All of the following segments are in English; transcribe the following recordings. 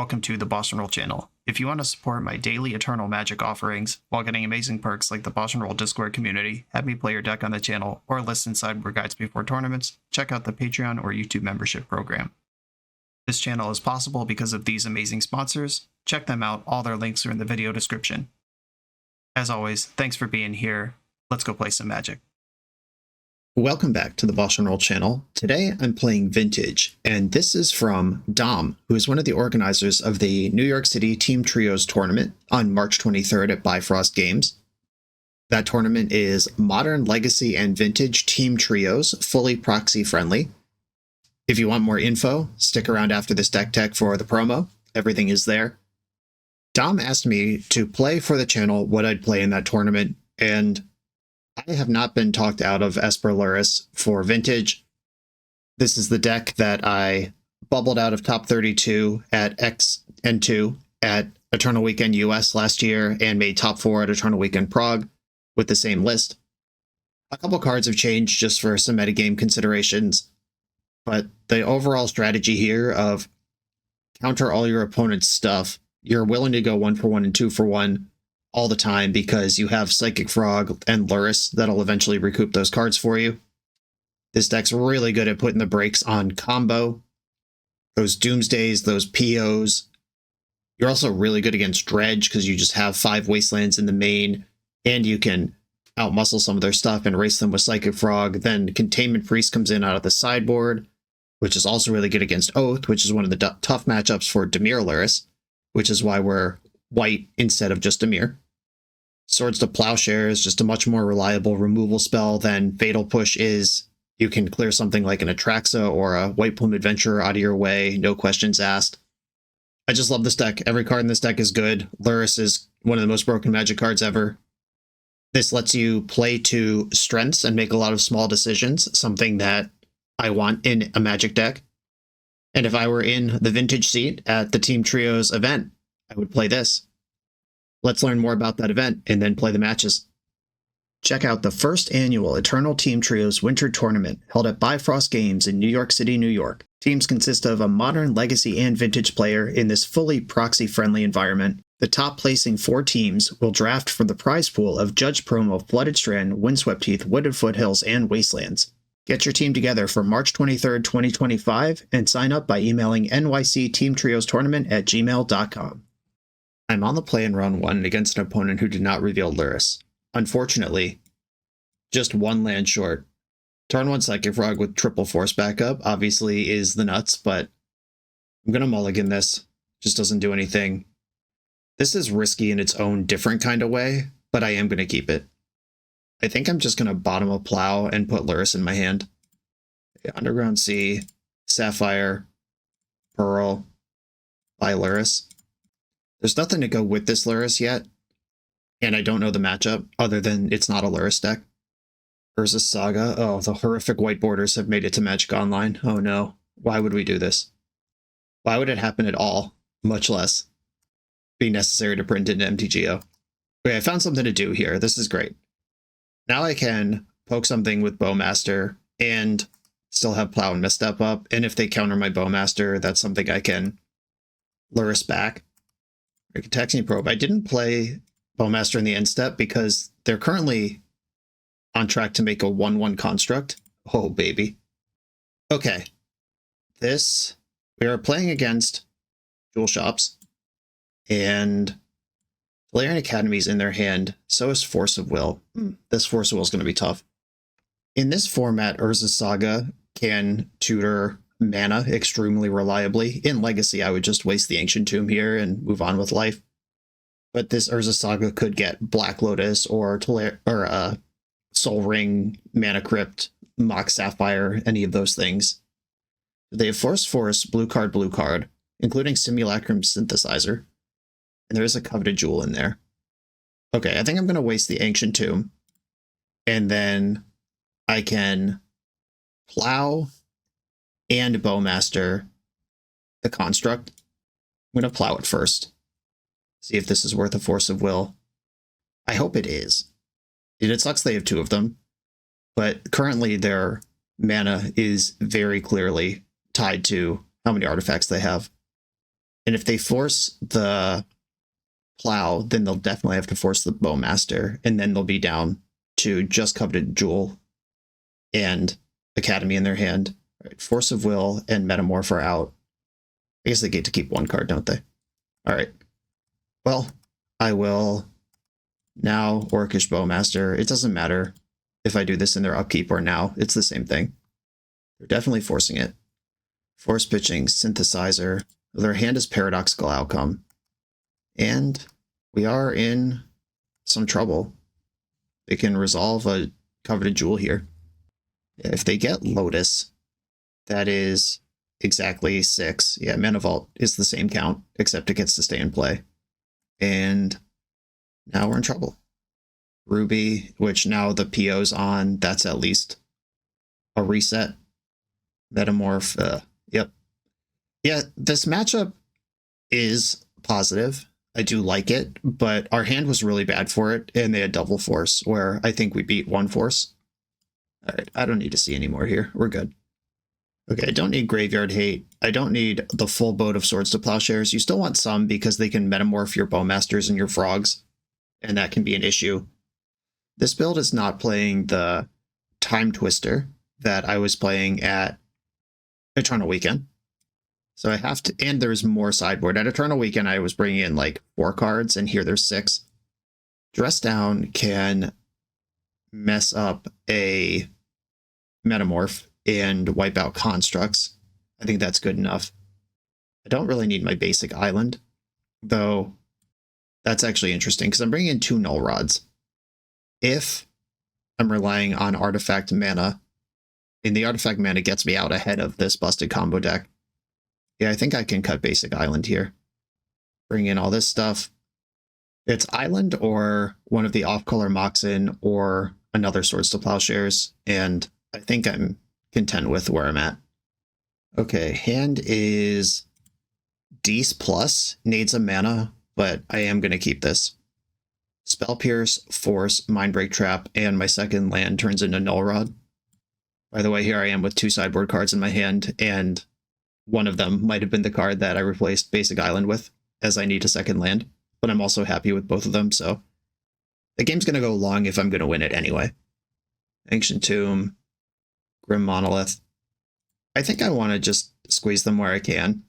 welcome to the BoshNRoll channel. If you want to support my daily Eternal Magic offerings while getting amazing perks like the BoshNRoll Discord community, have me play your deck on the channel, or listen sideboard guides before tournaments, check out the Patreon or YouTube membership program. This channel is possible because of these amazing sponsors. Check them out, all their links are in the video description. As always, thanks for being here. Let's go play some Magic. Welcome back to the BoshNRoll channel. Today I'm playing Vintage, and this is from Dom, who is one of the organizers of the New York City Team Trios tournament on March 23rd at Bifrost Games. That tournament is Modern, Legacy, and Vintage Team Trios, fully proxy friendly. If you want more info, stick around after this deck tech for the promo. Everything is there. Dom asked me to play for the channel what I'd play in that tournament, and I have not been talked out of Esper Lurrus for Vintage. This is the deck that I bubbled out of top 32 at XN2 at Eternal Weekend US last year and made top 4 at Eternal Weekend Prague with the same list. A couple cards have changed just for some metagame considerations, but the overall strategy here of counter all your opponent's stuff, you're willing to go 1 for 1 and 2 for 1 all the time because you have Psychic Frog and Lurrus that'll eventually recoup those cards for you. This deck's really good at putting the brakes on combo, those Doomsdays, those POs. You're also really good against Dredge because you just have 5 Wastelands in the main, and you can outmuscle some of their stuff and race them with Psychic Frog. Then Containment Priest comes in out of the sideboard, which is also really good against Oath, which is one of the tough matchups for Dimir Lurrus, which is why we're white instead of just Dimir. Swords to Plowshare is just a much more reliable removal spell than Fatal Push is. You can clear something like an Atraxa or a White Plume Adventurer out of your way, no questions asked. I just love this deck. Every card in this deck is good. Lurrus is one of the most broken Magic cards ever. This lets you play to strengths and make a lot of small decisions, something that I want in a Magic deck. And if I were in the Vintage seat at the Team Trios event, I would play this. Let's learn more about that event and then play the matches. Check out the first annual Eternal Team Trios Winter Tournament held at Bifrost Games in New York City, New York. Teams consist of a Modern, Legacy, and Vintage player in this fully proxy-friendly environment. The top placing 4 teams will draft from the prize pool of Judge Promo, Flooded Strand, Windswept Heath, Wooded Foothills, and Wastelands. Get your team together for March 23rd, 2025, and sign up by emailing nycteamtriostournament@gmail.com. I'm on the play in round 1 against an opponent who did not reveal Lurrus. Unfortunately, just 1 land short. Turn 1 Psychic Frog with triple force backup obviously is the nuts, but I'm going to mulligan this. Just doesn't do anything. This is risky in its own different kind of way, but I am going to keep it. I think I'm just going to bottom a Plow and put Lurrus in my hand. Underground Sea, Sapphire, Pearl, by Lurrus. There's nothing to go with this Lurrus yet, and I don't know the matchup other than it's not a Lurrus deck. Urza Saga. Oh, the horrific white borders have made it to Magic Online. Oh no. Why would we do this? Why would it happen at all, much less be necessary to print into MTGO? Okay, I found something to do here. This is great. Now I can poke something with Bowmaster and still have Plow and Misstep up, and if they counter my Bowmaster, that's something I can Lurrus back. Taxing Probe. I didn't play Bowmaster in the end step because they're currently on track to make a 1/1 construct. Oh, baby. Okay. We are playing against Jewel Shops, and Valerian Academy's in their hand. So is Force of Will. This Force of Will is going to be tough. In this format, Urza Saga can tutor mana extremely reliably. In Legacy, I would just waste the Ancient Tomb here and move on with life. But this Urza Saga could get Black Lotus or Soul Ring, Mana Crypt, Mock Sapphire, any of those things. They have Force, blue card, including Simulacrum Synthesizer. And there is a Coveted Jewel in there. Okay, I think I'm going to waste the Ancient Tomb. And then I can Plow and Bowmaster the construct. I'm going to Plow it first. See if this is worth a Force of Will. I hope it is. It sucks they have 2 of them, but currently their mana is very clearly tied to how many artifacts they have. And if they force the plow, then they'll definitely have to force the bowmaster, and then they'll be down to just Coveted Jewel and Academy in their hand. All right, Force of Will and Metamorph are out. I guess they get to keep one card, don't they? All right. Well, I will now Orcish Bowmaster. It doesn't matter if I do this in their upkeep or now. It's the same thing. They're definitely forcing it. Force Pitching, Synthesizer. Their hand is Paradoxical Outcome. And we are in some trouble. They can resolve a Coveted Jewel here. If they get Lotus, that is exactly 6. Yeah, Mana Vault is the same count, except it gets to stay in play. And now we're in trouble. Ruby, which now the PO's on, that's at least a reset. Metamorph, yep. Yeah, this matchup is positive. I do like it, but our hand was really bad for it, and they had double force, where I think we beat one force. All right, I don't need to see any more here. We're good. Okay, I don't need Graveyard Hate. I don't need the full boat of Swords to Plowshares. You still want some because they can metamorph your Bowmasters and your Frogs, and that can be an issue. This build is not playing the Time Twister that I was playing at Eternal Weekend. So I have to, and there's more sideboard. At Eternal Weekend, I was bringing in like 4 cards, and here there's 6. Dress Down can mess up a Metamorph and wipe out constructs. I think that's good enough. I don't really need my basic island, though that's actually interesting because I'm bringing in 2 Null Rods. If I'm relying on artifact mana, and the artifact mana gets me out ahead of this busted combo deck, yeah, I think I can cut basic island here. Bring in all this stuff. It's island or one of the off-color Moxen or another Swords to Plowshares, and I think I'm content with where I'm at. Okay, hand is Dece plus, needs a mana, but I am going to keep this. Spell Pierce, Force, Mindbreak Trap, and my second land turns into Null Rod. By the way, here I am with 2 sideboard cards in my hand, and one of them might have been the card that I replaced Basic Island with, as I need a second land, but I'm also happy with both of them, so the game's going to go long if I'm going to win it anyway. Ancient Tomb, Grim Monolith. I think I want to just squeeze them where I can.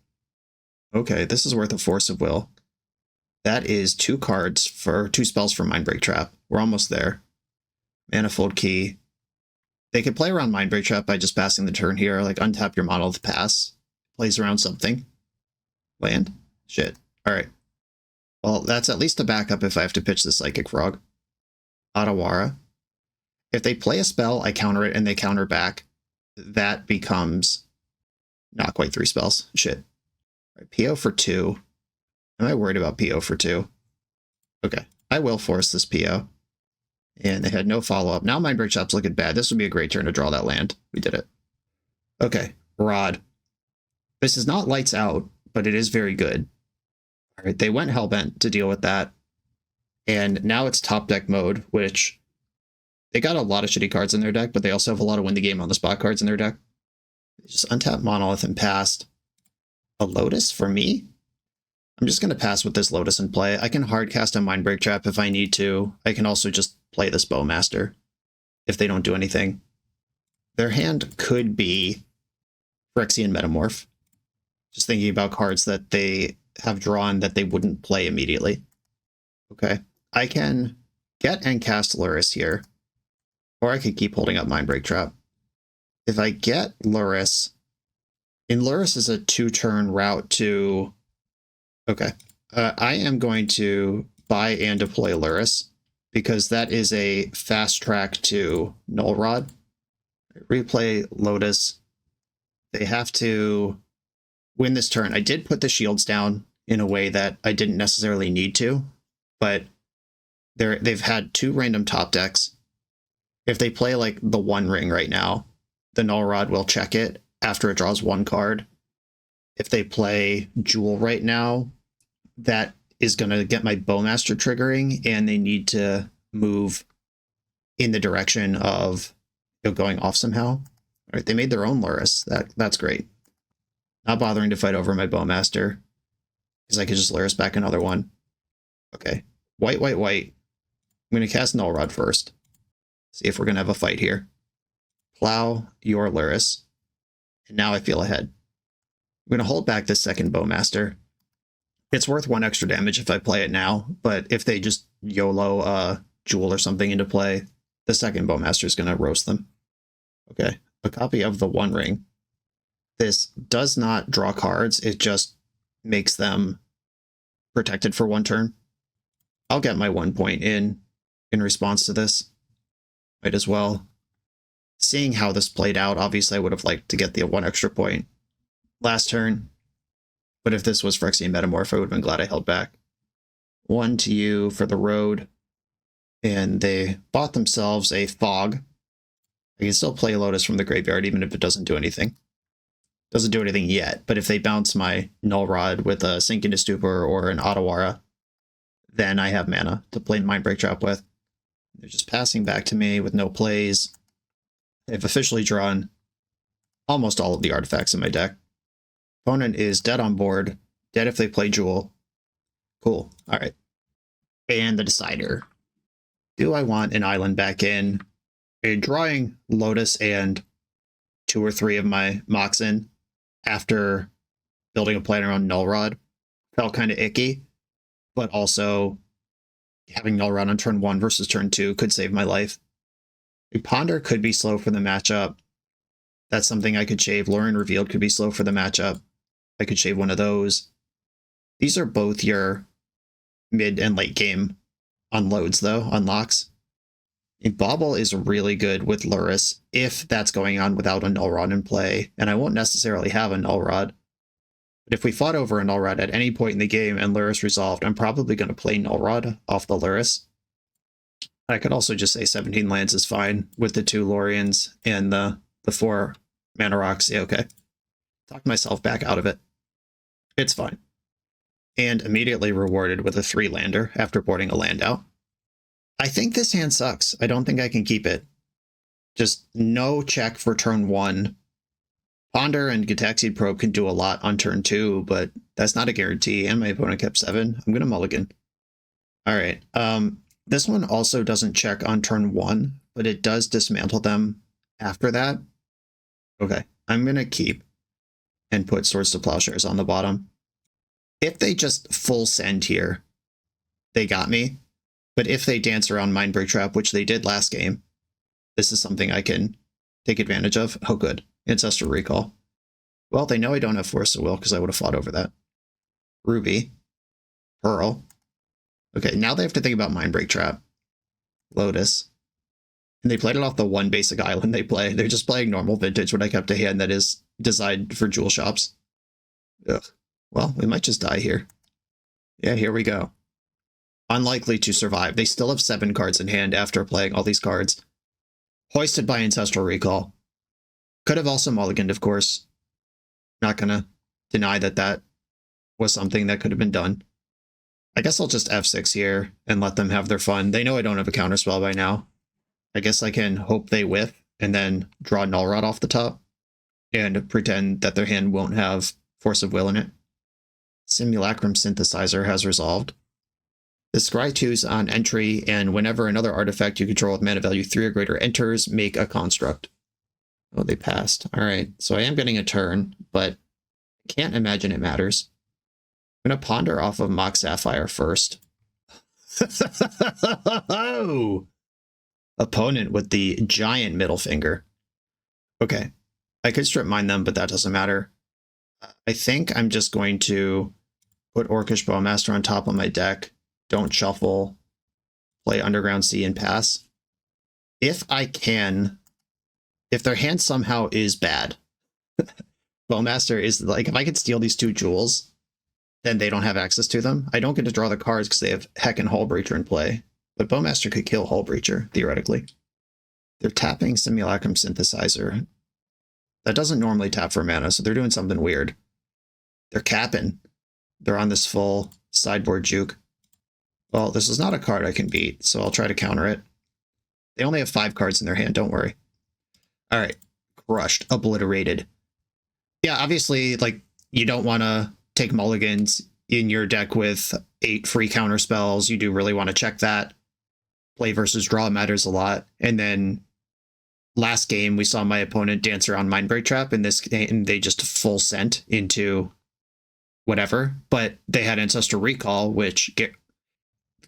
Okay, this is worth a Force of Will. That is 2 cards for 2 spells for Mindbreak Trap. We're almost there. Manifold Key. They could play around Mindbreak Trap by just passing the turn here, like untap your Monolith, pass. Plays around something. Land? Shit. Alright. Well, that's at least a backup if I have to pitch the Psychic Frog. Otawara. If they play a spell, I counter it and they counter back. That becomes not quite 3 spells. Shit. Right, PO for 2. Am I worried about PO for 2? Okay. I will force this PO. And they had no follow-up. Now Mindbreak Trap's looking bad. This would be a great turn to draw that land. We did it. Okay. Rod. This is not lights out, but it is very good. All right, they went Hellbent to deal with that. And now it's top deck mode, which they got a lot of shitty cards in their deck, but they also have a lot of win the game on the spot cards in their deck. They just untap Monolith and passed. A Lotus for me? I'm just going to pass with this Lotus in play. I can hard cast a Mindbreak Trap if I need to. I can also just play this Bowmaster if they don't do anything. Their hand could be Phyrexian Metamorph. Just thinking about cards that they have drawn that they wouldn't play immediately. Okay. I can get and cast Lurrus here. Or I could keep holding up Mindbreak Trap. If I get Lurrus, and Lurrus is a 2-turn route to... Okay. I am going to buy and deploy Lurrus, because that is a fast track to Null Rod. Replay Lotus. They have to win this turn. I did put the shields down in a way that I didn't necessarily need to, but they've had 2 random top decks. If they play like the One Ring right now, the Null Rod will check it after it draws 1 card. If they play Jewel right now, that is going to get my Bowmaster triggering, and they need to move in the direction of going off somehow. All right, they made their own Lurrus. That's great. Not bothering to fight over my Bowmaster. because I could just Lurrus back another one. Okay. White, white, white. I'm going to cast Null Rod first. See if we're going to have a fight here. Plow your Lurrus. And now I feel ahead. I'm going to hold back this second Bowmaster. It's worth 1 extra damage if I play it now, but if they just YOLO Jewel or something into play, the second Bowmaster is going to roast them. Okay, a copy of the One Ring. This does not draw cards, it just makes them protected for 1 turn. I'll get my 1 point in response to this. Might as well. Seeing how this played out, obviously I would have liked to get the 1 extra point last turn. But if this was Phyrexian Metamorph, I would have been glad I held back. 1 to you for the road. And they bought themselves a Fog. I can still play Lotus from the graveyard, even if it doesn't do anything. Doesn't do anything yet, but if they bounce my Null Rod with a Sink into Stupor or an Otawara, then I have mana to play Mindbreak Trap with. They're just passing back to me with no plays. They've officially drawn almost all of the artifacts in my deck. Opponent is dead on board. Dead if they play Jewel. Cool. All right. And the decider. Do I want an island back in? Drawing Lotus and 2 or 3 of my Moxen after building a plan around Null Rod felt kind of icky, but also having Null Rod on turn 1 versus turn 2 could save my life. A Ponder could be slow for the matchup. That's something I could shave. Lorien Revealed could be slow for the matchup. I could shave one of those. These are both your mid and late game unloads, though, unlocks. A Bauble is really good with Lurrus if that's going on without a Null Rod in play, and I won't necessarily have a Null Rod. But if we fought over a Null Rod at any point in the game and Lurrus resolved, I'm probably going to play Null Rod off the Lurrus. I could also just say 17 lands is fine with the 2 Loriens and the 4 Mana Rocks. Yeah, okay. Talked myself back out of it. It's fine. And immediately rewarded with a 3-lander after boarding a land out. I think this hand sucks. I don't think I can keep it. Just no check for turn 1. Ponder and Gitaxian Probe can do a lot on turn 2, but that's not a guarantee, and my opponent kept 7. I'm going to mulligan. All right. This one also doesn't check on turn 1, but it does dismantle them after that. Okay, I'm going to keep and put Swords to Plowshares on the bottom. If they just full send here, they got me. But if they dance around Mindbreak Trap, which they did last game, this is something I can take advantage of. Oh, good. Ancestral Recall. Well, they know I don't have Force of Will because I would have fought over that. Ruby. Pearl. Okay, now they have to think about Mindbreak Trap. Lotus. And they played it off the 1 basic island they play. They're just playing normal Vintage when I kept a hand that is designed for Jewel Shops. Ugh. Well, we might just die here. Yeah, here we go. Unlikely to survive. They still have 7 cards in hand after playing all these cards. Hoisted by Ancestral Recall. Could have also mulliganed, of course. Not gonna deny that that was something that could have been done. I guess I'll just F6 here and let them have their fun. They know I don't have a counterspell by now. I guess I can hope they whiff and then draw Null Rod off the top and pretend that their hand won't have Force of Will in it. Simulacrum Synthesizer has resolved. The Scry 2's on entry, and whenever another artifact you control with mana value 3 or greater enters, make a construct. Oh, they passed. All right, so I am getting a turn, but I can't imagine it matters. I'm going to ponder off of Mox Sapphire first. Oh! Opponent with the giant middle finger. Okay, I could strip mine them, but that doesn't matter. I think I'm just going to put Orcish Bowmaster on top of my deck. Don't shuffle. Play Underground Sea and pass. If I can, if their hand somehow is bad, Bowmaster is like, if I could steal these 2 jewels, then they don't have access to them. I don't get to draw the cards because they have Heckin' Hull Breacher in play. But Bowmaster could kill Hull Breacher, theoretically. They're tapping Simulacrum Synthesizer. That doesn't normally tap for mana, so they're doing something weird. They're capping. They're on this full sideboard juke. Well, this is not a card I can beat, so I'll try to counter it. They only have 5 cards in their hand, don't worry. All right, crushed, obliterated. Yeah, obviously, like, you don't want to take mulligans. in your deck with 8 free counterspells, you do really want to check that. Play versus draw matters a lot. And then last game, we saw my opponent dance around Mindbreak Trap. In this game, they just full sent into whatever. But they had Ancestral Recall, which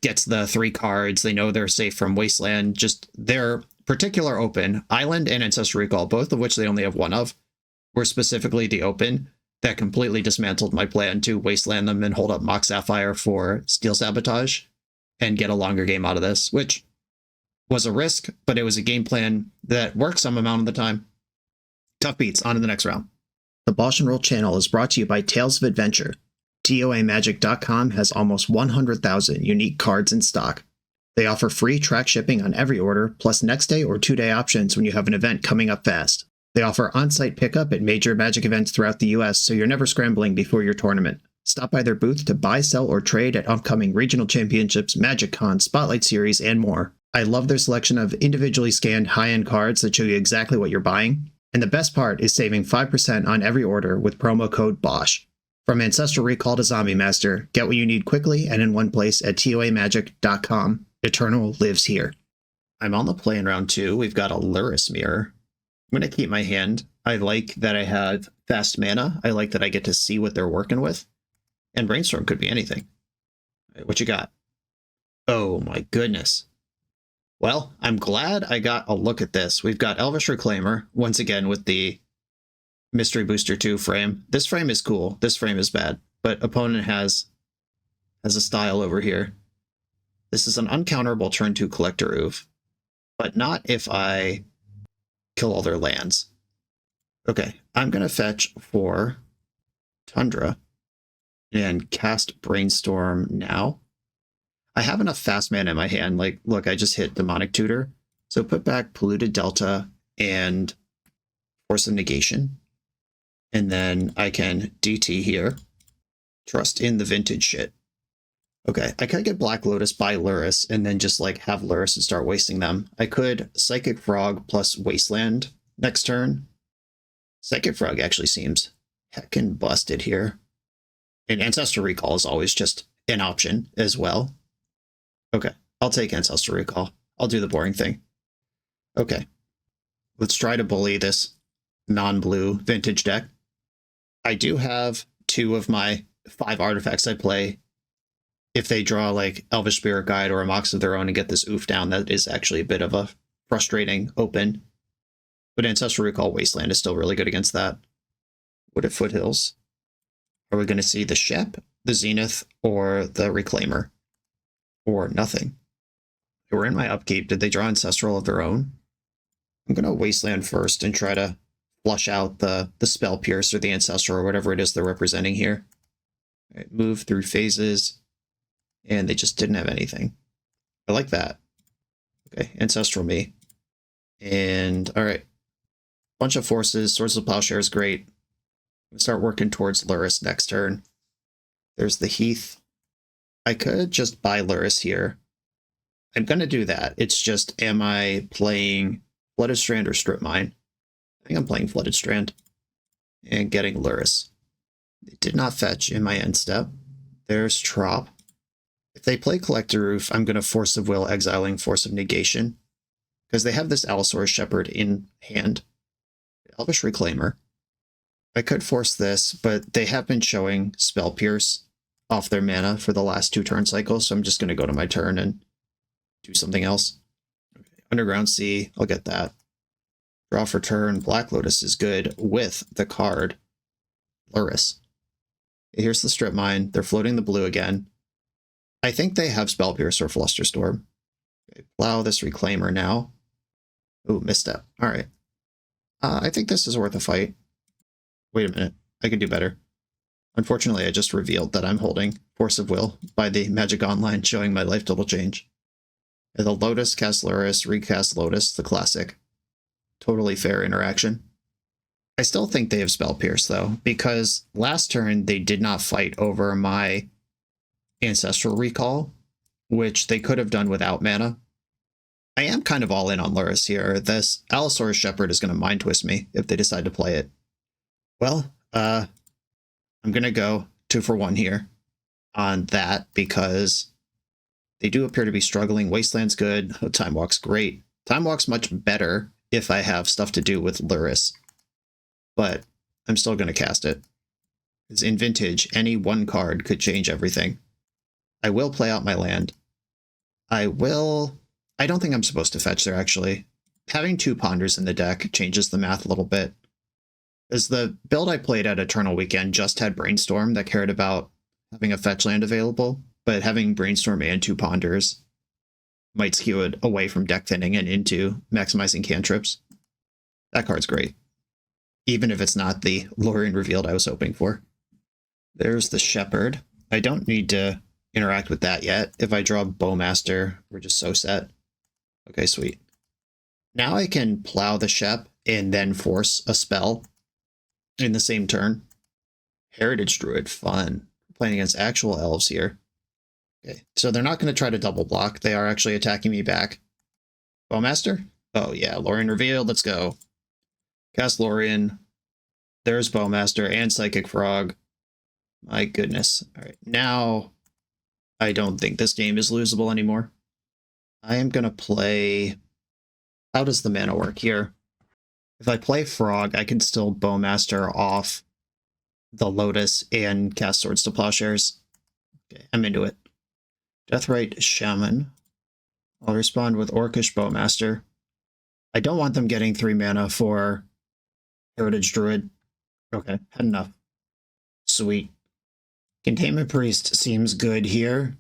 gets the 3 cards. They know they're safe from Wasteland. Just their particular open, Island and Ancestral Recall, both of which they only have 1 of, were specifically the open that completely dismantled my plan to Wasteland them and hold up Mox Sapphire for Steel Sabotage and get a longer game out of this, which was a risk, but it was a game plan that worked some amount of the time. Tough beats, on to the next round. The BoshNRoll channel is brought to you by Tales of Adventure. TOAMagic.com has almost 100,000 unique cards in stock. They offer free track shipping on every order, plus next day or 2-day options when you have an event coming up fast. They offer on-site pickup at major Magic events throughout the US, so you're never scrambling before your tournament. Stop by their booth to buy, sell, or trade at upcoming regional championships, Magic Con, Spotlight Series, and more. I love their selection of individually scanned high-end cards that show you exactly what you're buying. And the best part is saving 5% on every order with promo code BOSH. From Ancestral Recall to Zombie Master, get what you need quickly and in one place at TOAMagic.com. Eternal lives here. I'm on the play in round 2. We've got a Lurrus Mirror. I'm going to keep my hand. I like that I have fast mana. I like that I get to see what they're working with. And Brainstorm could be anything. Right, what you got? Oh my goodness. Well, I'm glad I got a look at this. We've got Elvish Reclaimer, once again with the Mystery Booster 2 frame. This frame is cool. This frame is bad. But opponent has a style over here. This is an uncounterable turn 2 Collector Oof. But not if I kill all their lands. Okay, I'm going to fetch for Tundra and cast Brainstorm now. I have enough fast mana in my hand. Like, look, I just hit Demonic Tutor. So put back Polluted Delta and Force of Negation. And then I can DT here. Trust in the vintage shit. Okay, I could get Black Lotus by Lurrus and then just like have Lurrus and start wasting them. I could Psychic Frog plus Wasteland next turn. Psychic Frog actually seems heckin' busted here. And Ancestral Recall is always just an option as well. Okay, I'll take Ancestral Recall. I'll do the boring thing. Okay, let's try to bully this non-blue vintage deck. I do have 2 of my 5 artifacts I play. If they draw like Elvish Spirit Guide or a Mox of their own and get this oof down, that is actually a bit of a frustrating open. But Ancestral Recall Wasteland is still really good against that. Wooded Foothills. Are we going to see the Shep, the Zenith, or the Reclaimer? Or nothing? They were in my upkeep. Did they draw Ancestral of their own? I'm going to Wasteland first and try to flush out the Spell Pierce or the Ancestral or whatever it is they're representing here. All right, move through phases. And they just didn't have anything. I like that. Okay, Ancestral me. And, alright. Bunch of forces. Swords of Plowshare is great. I'm start working towards Lurrus next turn. There's the Heath. I could just buy Lurrus here. I'm going to do that. It's just, am I playing Flooded Strand or Strip Mine? I think I'm playing Flooded Strand. And getting Lurrus. It did not fetch in my end step. There's Trop. If they play Collector Roof, I'm going to Force of Will, exiling Force of Negation. Because they have this Allosaurus Shepherd in hand. Elvish Reclaimer. I could force this, but they have been showing Spell Pierce off their mana for the last 2 turn cycles, so I'm just going to go to my turn and do something else. Okay. Underground Sea, I'll get that. Draw for turn. Black Lotus is good with the card Lurrus. Okay, here's the Strip Mine. They're floating the blue again. I think they have Spell Pierce or Flusterstorm. Okay, plow this Reclaimer now. Ooh, misstep. All right. I think this is worth a fight. Wait a minute. I could do better. Unfortunately, I just revealed that I'm holding Force of Will by the Magic Online, showing my life total change. And the Lotus, cast Lurrus, recast Lotus, the classic. Totally fair interaction. I still think they have Spell Pierce, though, because last turn they did not fight over my Ancestral Recall, which they could have done without mana. I am kind of all in on Lurrus here. This Allosaurus Shepherd is going to Mind Twist me if they decide to play it. Well, I'm going to go 2 for 1 here. on that because they do appear to be struggling. Wasteland's good. Time Walk's great. Time Walk's much better if I have stuff to do with Lurrus, but I'm still going to cast it. Because in Vintage, any one card could change everything. I will play out my land. I don't think I'm supposed to fetch there, actually. Having 2 Ponders in the deck changes the math a little bit. As the build I played at Eternal Weekend just had Brainstorm that cared about having a fetch land available, but having Brainstorm and 2 Ponders might skew it away from deck thinning and into maximizing cantrips. That card's great, even if it's not the Lorien Revealed I was hoping for. There's the Shepherd. I don't need to interact with that yet. If I draw Bowmaster, we're just so set. Okay, sweet. Now I can plow the Shep and then force a spell in the same turn. Heritage Druid, fun. Playing against actual elves here. Okay, so they're not going to try to double block. They are actually attacking me back. Bowmaster? Oh yeah, Lorien Revealed, let's go. Cast Lorien. There's Bowmaster and Psychic Frog. My goodness. All right, now I don't think this game is losable anymore. I am going to play... How does the mana work here? If I play Frog, I can still Bowmaster off the Lotus and cast Swords to Plowshares. Okay, I'm into it. Deathrite Shaman. I'll respond with Orcish Bowmaster. I don't want them getting 3 mana for Heritage Druid. Okay, had enough. Sweet. Containment Priest seems good here.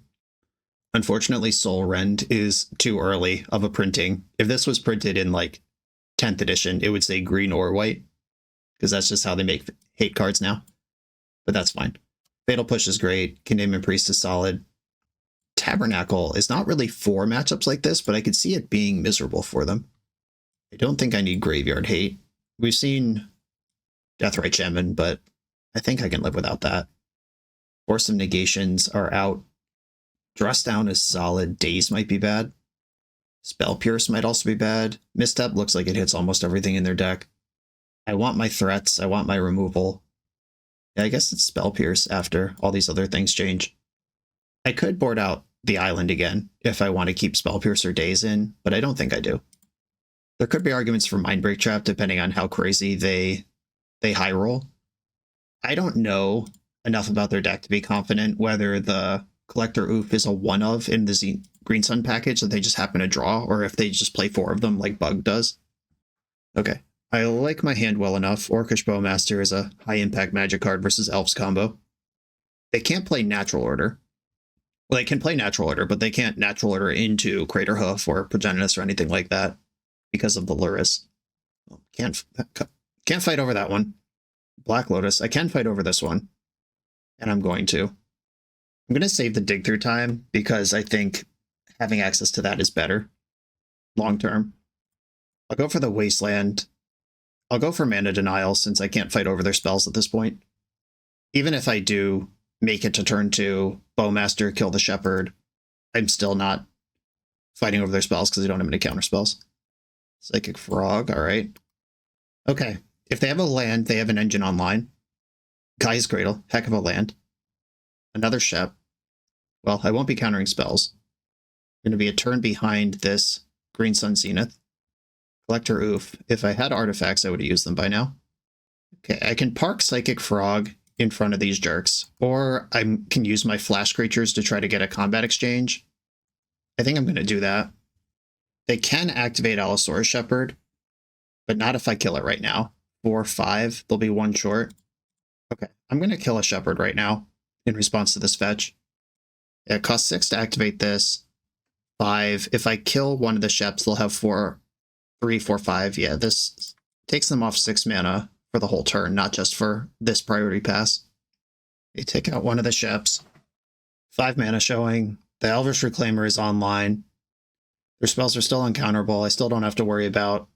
Unfortunately, Soul Rend is too early of a printing. If this was printed in like 10th edition, it would say green or white, because that's just how they make hate cards now. But that's fine. Fatal Push is great. Containment Priest is solid. Tabernacle is not really for matchups like this, but I could see it being miserable for them. I don't think I need Graveyard Hate. We've seen Deathrite Shaman, but I think I can live without that. Force of Negations are out. Dress Down is solid. Daze might be bad. Spell Pierce might also be bad. Misstep looks like it hits almost everything in their deck. I want my threats. I want my removal. Yeah, I guess it's Spell Pierce after all these other things change. I could board out the island again if I want to keep Spell Pierce or Daze in, but I don't think I do. There could be arguments for Mindbreak Trap depending on how crazy they high roll. I don't know enough about their deck to be confident whether the Collector Oof is a one of in the Green Sun package that they just happen to draw, or if they just play 4 of them like Bug does. Okay, I like my hand well enough. Orcish Bowmaster is a high impact magic card versus Elves combo. They can't play Natural Order. Well, they can play Natural Order, but they can't Natural Order into Crater Hoof or Progenitus or anything like that because of the Lurrus. Well, can't fight over that one. Black Lotus, I can fight over this one, and I'm going to. I'm going to save the dig through time because I think having access to that is better long term. I'll go for the Wasteland. I'll go for Mana Denial since I can't fight over their spells at this point. Even if I do make it to turn 2, Bowmaster, kill the Shepherd, I'm still not fighting over their spells because I don't have any counter spells. Psychic Frog, alright. Okay, if they have a land, they have an engine online. Gaia's Cradle, heck of a land. Another Shep. Well, I won't be countering spells. I'm going to be a turn behind this Green Sun Zenith. Collector Oof. If I had artifacts, I would have used them by now. Okay, I can park Psychic Frog in front of these jerks, or I can use my flash creatures to try to get a combat exchange. I think I'm going to do that. They can activate Allosaurus Shepherd, but not if I kill it right now. 4, 5, they'll be 1 short. Okay, I'm going to kill a Shepherd right now in response to this fetch. It costs 6 to activate this. 5. If I kill one of the Sheps, they'll have 3, 4, 5. Yeah, this takes them off 6 mana for the whole turn, not just for this priority pass. They take out one of the Sheps. 5 mana showing. The Elvish Reclaimer is online. Their spells are still uncounterable. I still don't have to worry about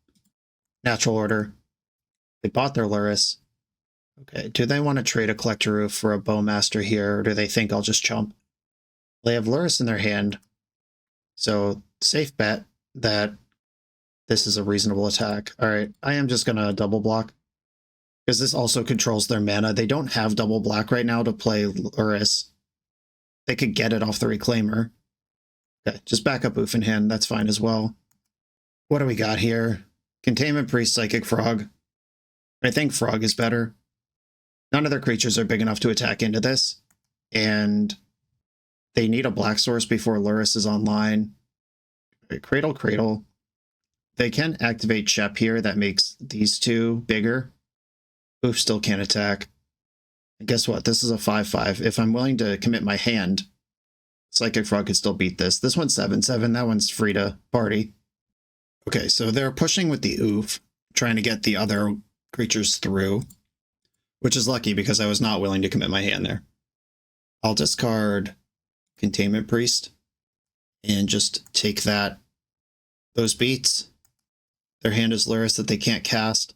Natural Order. They bought their Lurrus. Okay, do they want to trade a Collector Roof for a Bowmaster here, or do they think I'll just chump? They have Lurrus in their hand, so safe bet that this is a reasonable attack. Alright, I am just going to double block, because this also controls their mana. They don't have double black right now to play Lurrus. They could get it off the Reclaimer. Okay, just back up Oof in hand. That's fine as well. What do we got here? Containment Priest, Psychic Frog. I think Frog is better. None of their creatures are big enough to attack into this. And they need a black source before Lurrus is online. Okay, Cradle, Cradle. They can activate Shep here. That makes these two bigger. Oof still can't attack. And guess what? This is a 5/5. If I'm willing to commit my hand, Psychic Frog could still beat this. This one's 7/7. That one's free to party. Okay, so they're pushing with the Oof, trying to get the other creatures through, which is lucky because I was not willing to commit my hand there. I'll discard Containment Priest and just take those beats. Their hand is Lurrus that they can't cast.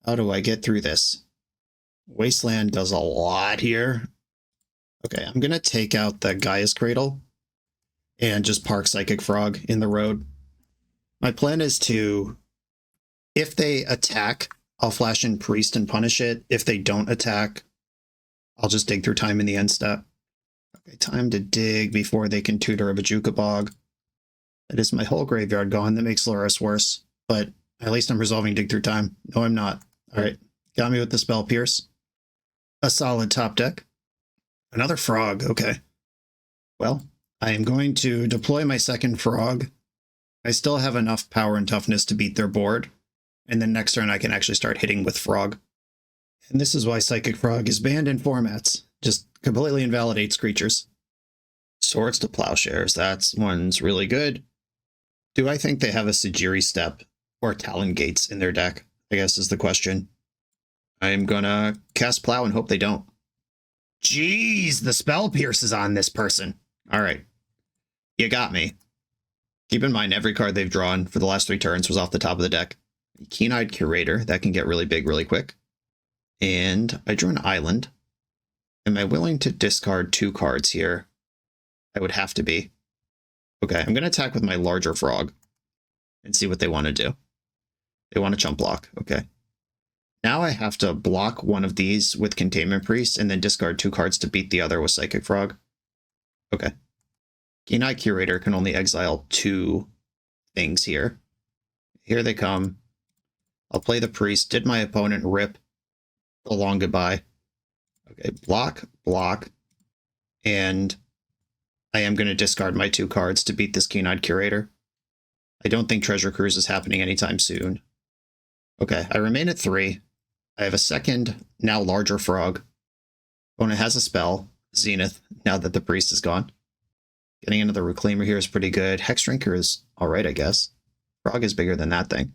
How do I get through this? Wasteland does a lot here. Okay, I'm going to take out the Gaia's Cradle and just park Psychic Frog in the road. My plan is to, if they attack, I'll flash in Priest and punish it. If they don't attack, I'll just dig through time in the end step. Okay, time to dig before they can tutor a Bajuka Bog. That is my whole graveyard gone. That makes Lurrus worse, but at least I'm resolving dig through time. No, I'm not. All right, got me with the Spell Pierce. A solid top deck. Another Frog, okay. Well, I am going to deploy my second Frog. I still have enough power and toughness to beat their board, and then next turn I can actually start hitting with Frog. And this is why Psychic Frog is banned in formats. Just completely invalidates creatures. Swords to Plowshares, that one's really good. Do I think they have a Sajiri Step or Talon Gates in their deck? I guess is the question. I'm gonna cast Plow and hope they don't. Jeez, the Spell Pierce is on this person. All right. You got me. Keep in mind, every card they've drawn for the last 3 turns was off the top of the deck. Keen-Eyed Curator, that can get really big really quick. And I drew an island. Am I willing to discard 2 cards here? I would have to be. Okay, I'm going to attack with my larger Frog and see what they want to do. They want to chump block. Okay. Now I have to block one of these with Containment Priest and then discard 2 cards to beat the other with Psychic Frog. Okay. Keen-Eyed Curator can only exile 2 things here. Here they come. I'll play the Priest. Did my opponent rip a long goodbye? Okay, block, block. And I am going to discard my 2 cards to beat this Keen-Eyed Curator. I don't think Treasure Cruise is happening anytime soon. Okay, I remain at 3. I have a second, now larger Frog. Opponent has a spell, Zenith, now that the Priest is gone. Getting into the Reclaimer here is pretty good. Hexdrinker is alright, I guess. Frog is bigger than that thing.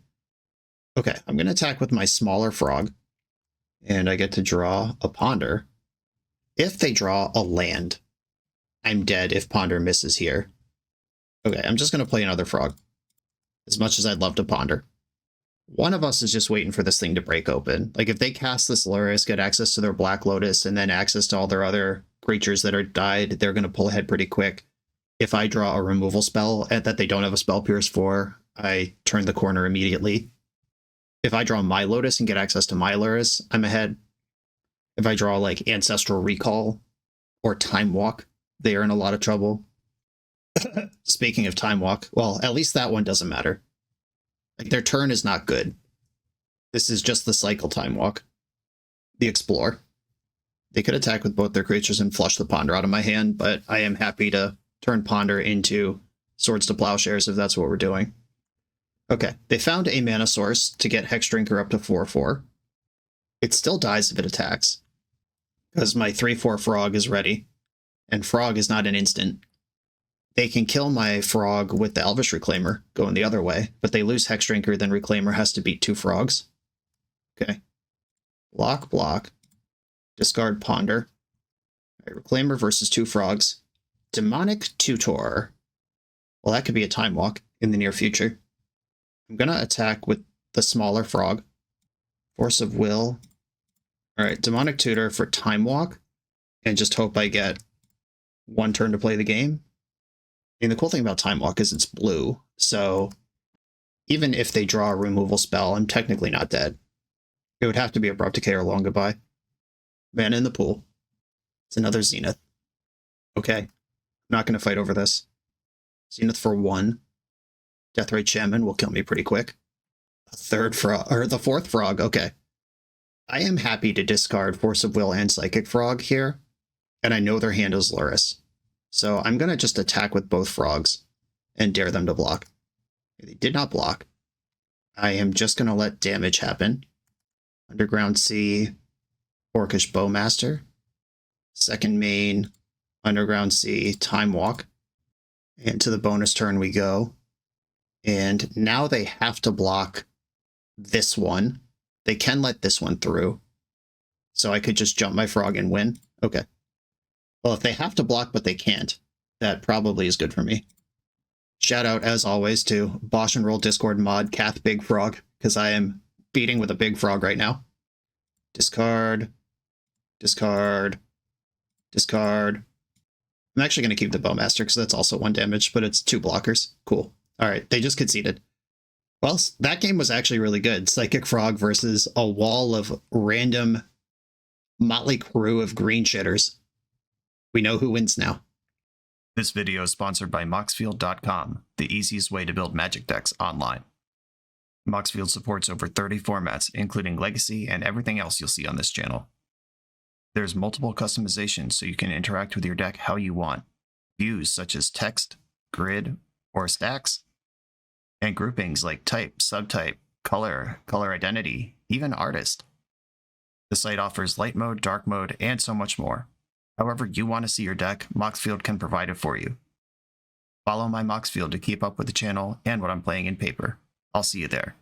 Okay, I'm going to attack with my smaller Frog. And I get to draw a Ponder. If they draw a land, I'm dead if Ponder misses here. Okay, I'm just going to play another Frog. As much as I'd love to Ponder. One of us is just waiting for this thing to break open. Like, if they cast this Lurrus, get access to their Black Lotus, and then access to all their other creatures that are died, they're going to pull ahead pretty quick. If I draw a removal spell that they don't have a Spell Pierce for, I turn the corner immediately. If I draw my Lotus and get access to my Lurrus, I'm ahead. If I draw, like, Ancestral Recall or Time Walk, they are in a lot of trouble. Speaking of Time Walk, well, at least that one doesn't matter. Like, their turn is not good. This is just the cycle Time Walk. The Explore. They could attack with both their creatures and flush the Ponder out of my hand, but I am happy to turn Ponder into Swords to Plowshares if that's what we're doing. Okay, they found a mana source to get Hexdrinker up to 4/4. It still dies if it attacks, because my 3/4 Frog is ready, and Frog is not an instant. They can kill my Frog with the Elvish Reclaimer, going the other way, but they lose Hexdrinker, then Reclaimer has to beat 2 Frogs. Okay. Block, block. Discard Ponder. Right, Reclaimer versus 2 Frogs. Demonic Tutor. Well, that could be a Time Walk in the near future. I'm going to attack with the smaller Frog. Force of Will. Alright, Demonic Tutor for Time Walk, and just hope I get 1 turn to play the game. And the cool thing about Time Walk is it's blue, so even if they draw a removal spell, I'm technically not dead. It would have to be Abrupt Decay or Long Goodbye. Mana in the pool. It's another Zenith. Okay. I'm not going to fight over this. Zenith for 1. Deathrite Shaman will kill me pretty quick. A third frog, or the fourth frog, okay. I am happy to discard Force of Will and Psychic Frog here, and I know their hand is Lurrus. So I'm going to just attack with both frogs and dare them to block. They did not block. I am just going to let damage happen. Underground Sea, Orcish Bowmaster. Second main, Underground Sea, Time Walk. And to the bonus turn we go. And now they have to block this one. They can let this one through. So I could just jump my frog and win. Okay. Well, if they have to block but they can't, that probably is good for me. Shout out, as always, to BoshNRoll Discord mod Cath Big Frog, because I am beating with a big frog right now. Discard. Discard. Discard. I'm actually going to keep the Bowmaster, because that's also 1 damage, but it's 2 blockers. Cool. All right, they just conceded. Well, that game was actually really good. Psychic Frog versus a wall of random motley crew of green shitters. We know who wins now. This video is sponsored by Moxfield.com, the easiest way to build Magic decks online. Moxfield supports over 30 formats, including Legacy and everything else you'll see on this channel. There's multiple customizations so you can interact with your deck how you want. Views such as text, grid, or stacks, and groupings like type, subtype, color, color identity, even artist. The site offers light mode, dark mode, and so much more. However you want to see your deck, Moxfield can provide it for you. Follow my Moxfield to keep up with the channel and what I'm playing in paper. I'll see you there.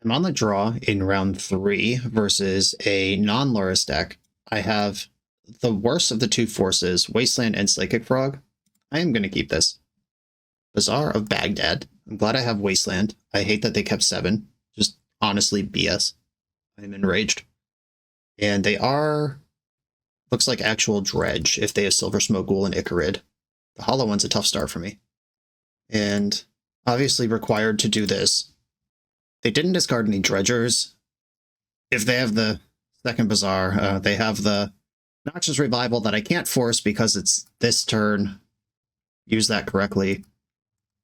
I'm on the draw in round 3 versus a non-Lurrus deck. I have the worst of the 2 forces, Wasteland and Psychic Frog. I am going to keep this. Bazaar of Baghdad. I'm glad I have Wasteland. I hate that they kept 7. Just honestly BS. I'm enraged. And they are... looks like actual Dredge if they have Silver Smoke Ghoul and Icarid. The Hollow One's a tough start for me. And obviously required to do this. They didn't discard any Dredgers. If they have the second Bazaar, they have the Noxious Revival that I can't force because it's this turn. Use that correctly.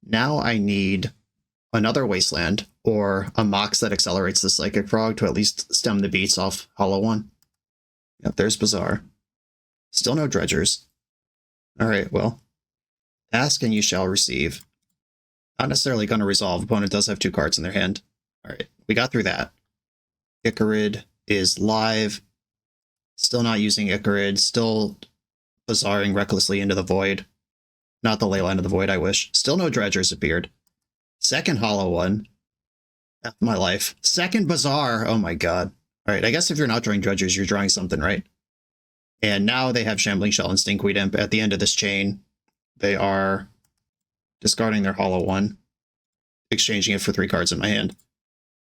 Now I need another Wasteland or a Mox that accelerates the Psychic Frog to at least stem the beats off Hollow One. Yep, there's Bazaar. Still no Dredgers. Alright, well. Ask and you shall receive. Not necessarily going to resolve. Opponent does have 2 cards in their hand. Alright, we got through that. Icarid is live. Still not using Icarid. Still Bazaaring recklessly into the void. Not the Leyline of the Void, I wish. Still no Dredgers appeared. Second Hollow One. F my life. Second Bazaar. Oh my god. Alright, I guess if you're not drawing Dredgers, you're drawing something, right? And now they have Shambling Shell and Stinkweed Imp at the end of this chain. They are discarding their Hollow One, exchanging it for 3 cards in my hand.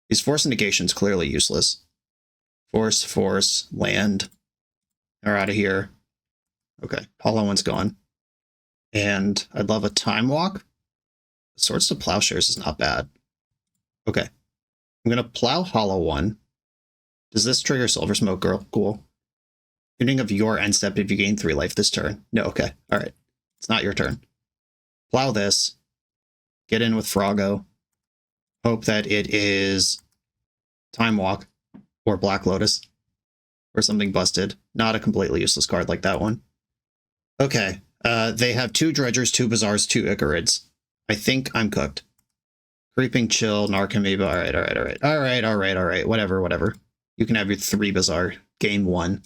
These Force Negation's clearly useless. Force, Force, Land. They're out of here. Okay, Hollow One's gone. And I'd love a Time Walk. Swords to Plowshares is not bad. Okay. I'm going to plow Hollow One. Does this trigger Silver Smoke Girl? Cool. Beginning of your end step if you gain 3 life this turn. No, okay. Alright. It's not your turn. Plow this. Get in with Froggo. Hope that it is Time Walk or Black Lotus or something busted. Not a completely useless card like that one. Okay. They have 2 Dredgers, 2 Bazaars, 2 Icarids. I think I'm cooked. Creeping Chill, Narcomoeba. Alright. Whatever. You can have your 3 Bazaar. Game 1.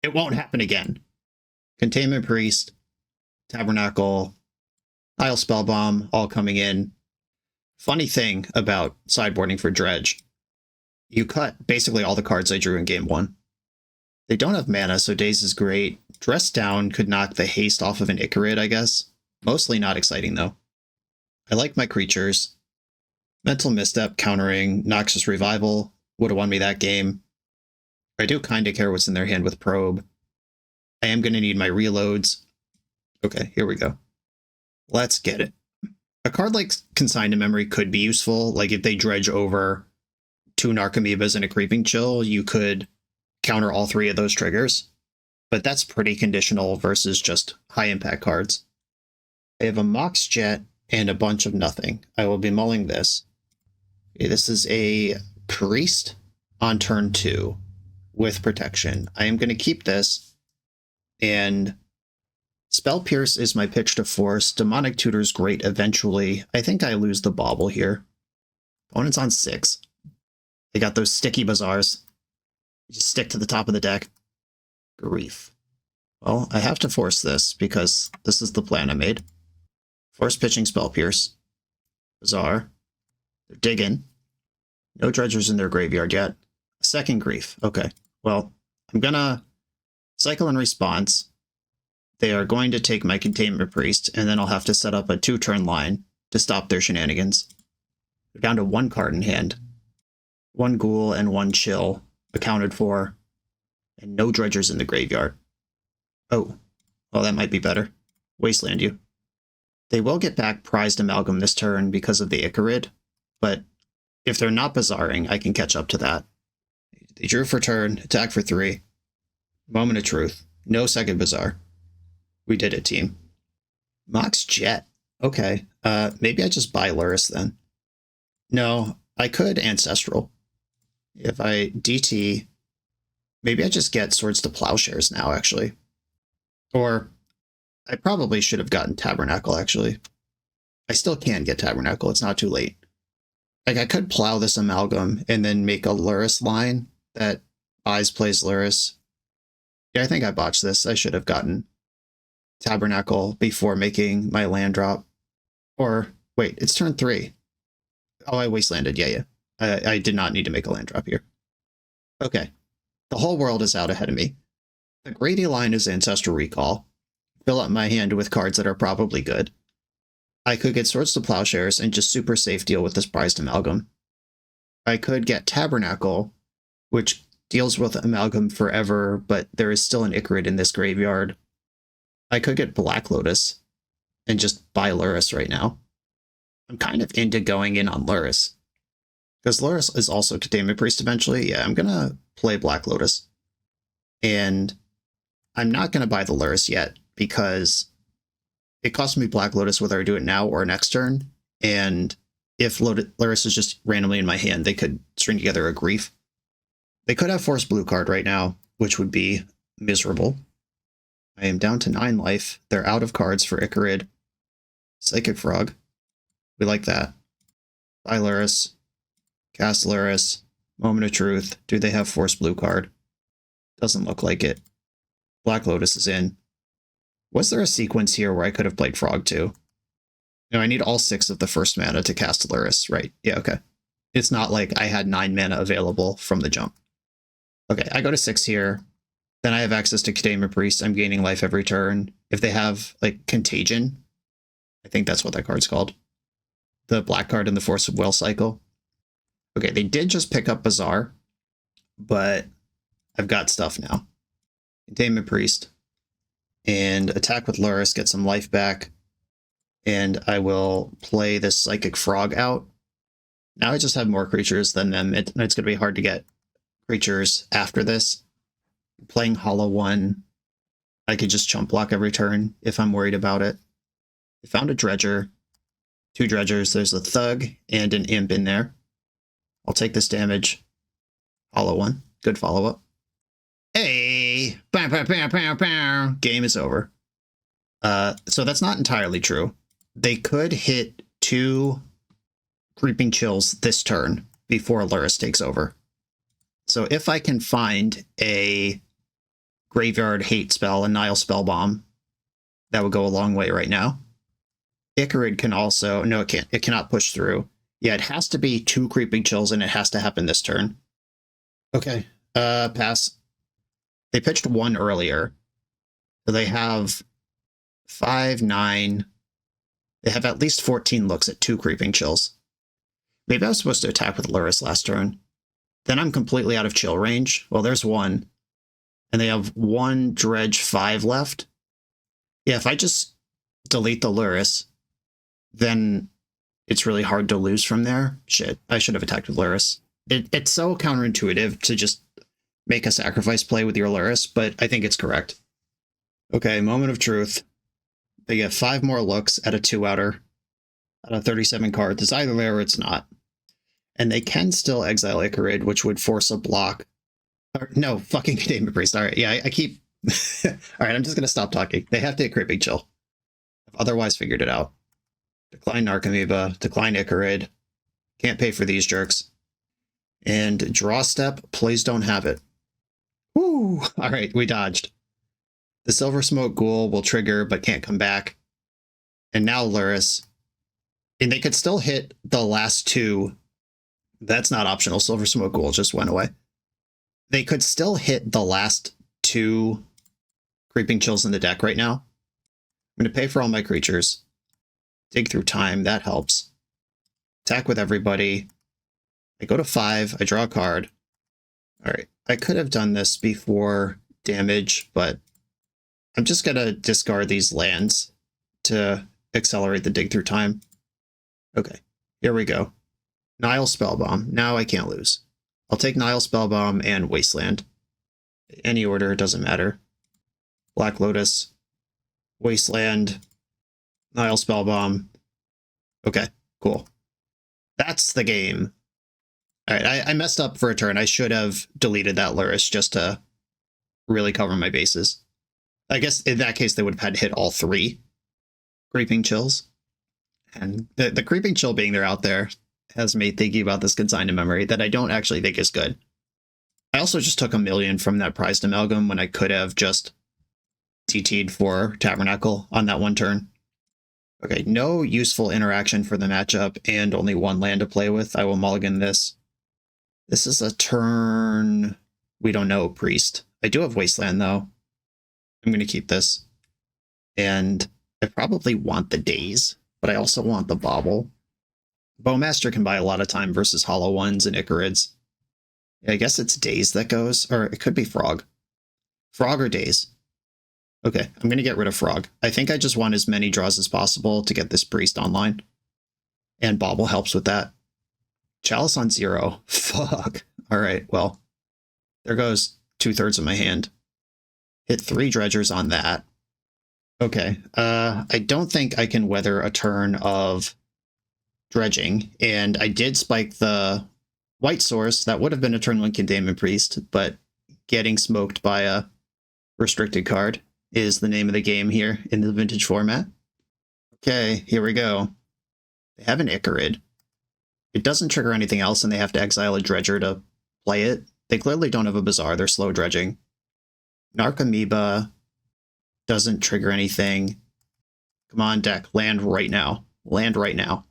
It won't happen again. Containment Priest, Tabernacle, Isle Spellbomb, all coming in. Funny thing about sideboarding for Dredge. You cut basically all the cards I drew in Game 1. They don't have mana, so Daze is great. Dress Down could knock the haste off of an Icarid, I guess. Mostly not exciting, though. I like my creatures. Mental Misstep, countering Noxious Revival. Would have won me that game. I do kind of care what's in their hand with Probe. I am going to need my reloads. Okay, here we go. Let's get it. A card like Consign to Memory could be useful. Like if they dredge over 2 Narcomoebas and a Creeping Chill, you could counter all 3 of those triggers. but that's pretty conditional versus just high impact cards. I have a Mox Jet and a bunch of nothing. I will be mulling this. Okay, this is a Priest on turn 2 with protection. I am going to keep this, and Spell Pierce is my pitch to force. Demonic Tutor's great eventually. I think I lose the bauble here. Opponent's on 6. They got those sticky bazaars. Just stick to the top of the deck. Grief. Well, I have to force this because this is the plan I made. Force pitching Spell Pierce. Bazaar. They're digging. No dredgers in their graveyard yet. Second Grief. Okay. Well, I'm gonna cycle in response. They are going to take my Containment Priest, and then I'll have to set up a 2-turn line to stop their shenanigans. They're down to 1 card in hand. 1 Ghoul and 1 Chill accounted for, and no dredgers in the graveyard. Oh, well, that might be better. Wasteland you. They will get back Prized Amalgam this turn because of the Icarid, but if they're not bazaring, I can catch up to that. They drew for turn, attack for 3. Moment of truth. No second bazaar. We did it, team. Mox Jet. Okay. Maybe I just buy Lurrus then. No, I could Ancestral. If I DT, maybe I just get Swords to Plowshares now, actually. Or I probably should have gotten Tabernacle, actually. I still can get Tabernacle. It's not too late. Like, I could plow this Amalgam and then make a Lurrus line that buys plays Lurrus. Yeah, I think I botched this. I should have gotten Tabernacle before making my land drop. Or, wait, it's turn 3. Oh, I wastelanded. Yeah. I did not need to make a land drop here. Okay. The whole world is out ahead of me. The Grady line is Ancestral Recall. Fill up my hand with cards that are probably good. I could get Swords to Plowshares and just super safe deal with this Prized Amalgam. I could get Tabernacle, which deals with Amalgam forever, but there is still an Icarid in this graveyard. I could get Black Lotus and just buy Lurrus right now. I'm kind of into going in on Lurrus. Because Lurrus is also Containment Priest eventually. Yeah, I'm going to play Black Lotus. And I'm not going to buy the Lurrus yet because it costs me Black Lotus whether I do it now or next turn. And if Lurrus is just randomly in my hand, they could string together a Grief. They could have Force Blue card right now, which would be miserable. I am down to 9 life. They're out of cards for Icarid. Psychic Frog. We like that. Buy Lurrus. Cast Lurrus. Moment of Truth. Do they have Force Blue card? Doesn't look like it. Black Lotus is in. Was there a sequence here where I could have played Frog too? No, I need all 6 of the first mana to cast Lurrus, right? Yeah, okay. It's not like I had 9 mana available from the jump. Okay, I go to 6 here. Then I have access to Containment Priest. I'm gaining life every turn. If they have, like, Contagion, I think that's what that card's called. The black card in the Force of Will cycle. Okay, they did just pick up Bazaar, but I've got stuff now. Containment Priest. And attack with Lurrus, get some life back. And I will play this Psychic Frog out. Now I just have more creatures than them. It's going to be hard to get creatures after this. Playing Hollow 1, I could just chump block every turn if I'm worried about it. I found a Dredger. 2 Dredgers. There's a Thug and an Imp in there. I'll take this damage. Hollow 1. Good follow-up. Hey! Bow, bow, bow, bow, bow. Game is over. So that's not entirely true. They could hit 2 Creeping Chills this turn before Lurrus takes over. So if I can find a Graveyard Hate spell, a Nile Spellbomb, that would go a long way right now. Icarid can also... No, it can't. It cannot push through. Yeah, it has to be 2 Creeping Chills, and it has to happen this turn. Okay. Pass. They pitched 1 earlier. So they have 5, 9... They have at least 14 looks at 2 Creeping Chills. Maybe I was supposed to attack with Lurrus last turn. Then I'm completely out of chill range. Well, there's 1. And they have 1 Dredge 5 left. Yeah, if I just delete the Lurrus, then it's really hard to lose from there. Shit, I should have attacked with Lurrus. It's so counterintuitive to just make a sacrifice play with your Lurrus, but I think it's correct. Okay, moment of truth. They get 5 more looks at a 2-outer out of 37 cards. It's either there or it's not. And they can still exile Icarid, which would force a block. Or, no, fucking Containment Priest. All right, yeah, I keep... All right, I'm just going to stop talking. They have to hit Creeping Chill. I've otherwise figured it out. Decline Narcomoeba, decline Icarid. Can't pay for these jerks. And draw step, please don't have it. Woo! All right, we dodged. The Silver Smoke Ghoul will trigger, but can't come back. And now Lurrus. And they could still hit the last 2. That's not optional. Silver Smoke Ghoul just went away. They could still hit the last 2 Creeping Chills in the deck right now. I'm going to pay for all my creatures. Dig through time, that helps. Attack with everybody. I go to 5, I draw a card. Alright, I could have done this before damage, but I'm just going to discard these lands to accelerate the dig through time. Okay, here we go. Nile Spellbomb. Now I can't lose. I'll take Nile Spellbomb and Wasteland. Any order, it doesn't matter. Black Lotus, Wasteland, Nile Spellbomb. Okay, cool. That's the game. Alright, I messed up for a turn. I should have deleted that Lurrus just to really cover my bases. I guess in that case they would have had to hit all 3 Creeping Chills. And the Creeping Chill being there out there has me thinking about this consigned to memory that I don't actually think is good. I also just took 1 million from that prized amalgam when I could have just TT'd for Tabernacle on that one turn. Okay, no useful interaction for the matchup and only 1 land to play with. I will mulligan this. This is a turn... We don't know, Priest. I do have Wasteland, though. I'm going to keep this. And I probably want the Daze, but I also want the Bauble. Bowmaster can buy a lot of time versus Hollow Ones and Icarids. Yeah, I guess it's Daze that goes, or it could be Frog. Frog or Daze. Okay, I'm going to get rid of Frog. I think I just want as many draws as possible to get this Priest online. And Bauble helps with that. Chalice on 0. Fuck. Alright, well. There goes 2/3 of my hand. Hit 3 Dredgers on that. Okay, I don't think I can weather a turn of dredging, and I did spike the White Source. That would have been a turn 1 Containment Priest, but getting smoked by a restricted card is the name of the game here in the Vintage format. Okay, here we go. They have an Icarid. It doesn't trigger anything else, and they have to exile a Dredger to play it. They clearly don't have a Bazaar. They're slow dredging. Narcomoeba doesn't trigger anything. Come on, deck. Land right now. Land right now.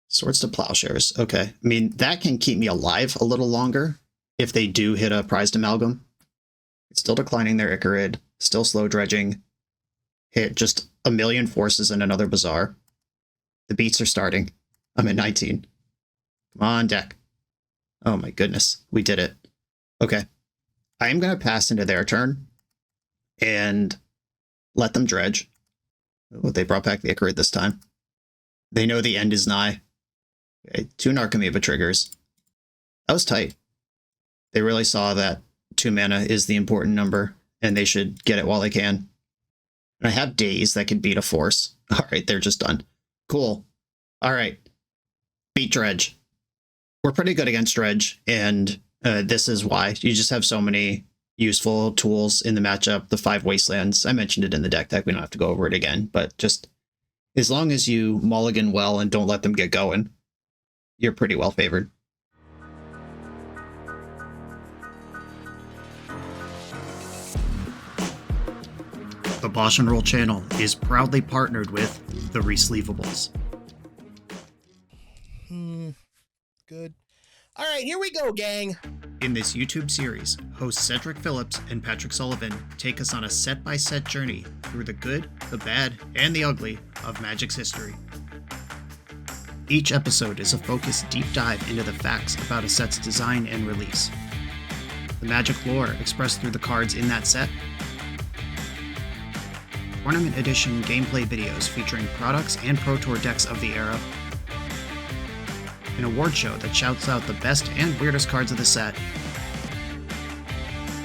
Swords to Plowshares. Okay. I mean, that can keep me alive a little longer if they do hit a prized amalgam. It's still declining their Icarid. Still slow dredging. Hit just 1 million forces and another Bazaar. The beats are starting. I'm at 19. Come on, deck. Oh my goodness. We did it. Okay. I am going to pass into their turn and let them dredge. Oh, they brought back the Icarid this time. They know the end is nigh. Okay, 2 Narcomoeba triggers. That was tight. They really saw that 2 mana is the important number, and they should get it while they can. And I have Daze that could beat a Force. All right, they're just done. Cool. All right. Beat Dredge. We're pretty good against Dredge, and this is why. You just have so many useful tools in the matchup. The 5 Wastelands. I mentioned it in the deck. We don't have to go over it again, but just as long as you mulligan well and don't let them get going, you're pretty well favored. The BoshNRoll channel is proudly partnered with the Resleevables. Good. All right, here we go, gang. In this YouTube series, hosts Cedric Phillips and Patrick Sullivan take us on a set-by-set journey through the good, the bad, and the ugly of Magic's history. Each episode is a focused deep dive into the facts about a set's design and release, the Magic lore expressed through the cards in that set, Tournament Edition gameplay videos featuring products and Pro Tour decks of the era, an award show that shouts out the best and weirdest cards of the set,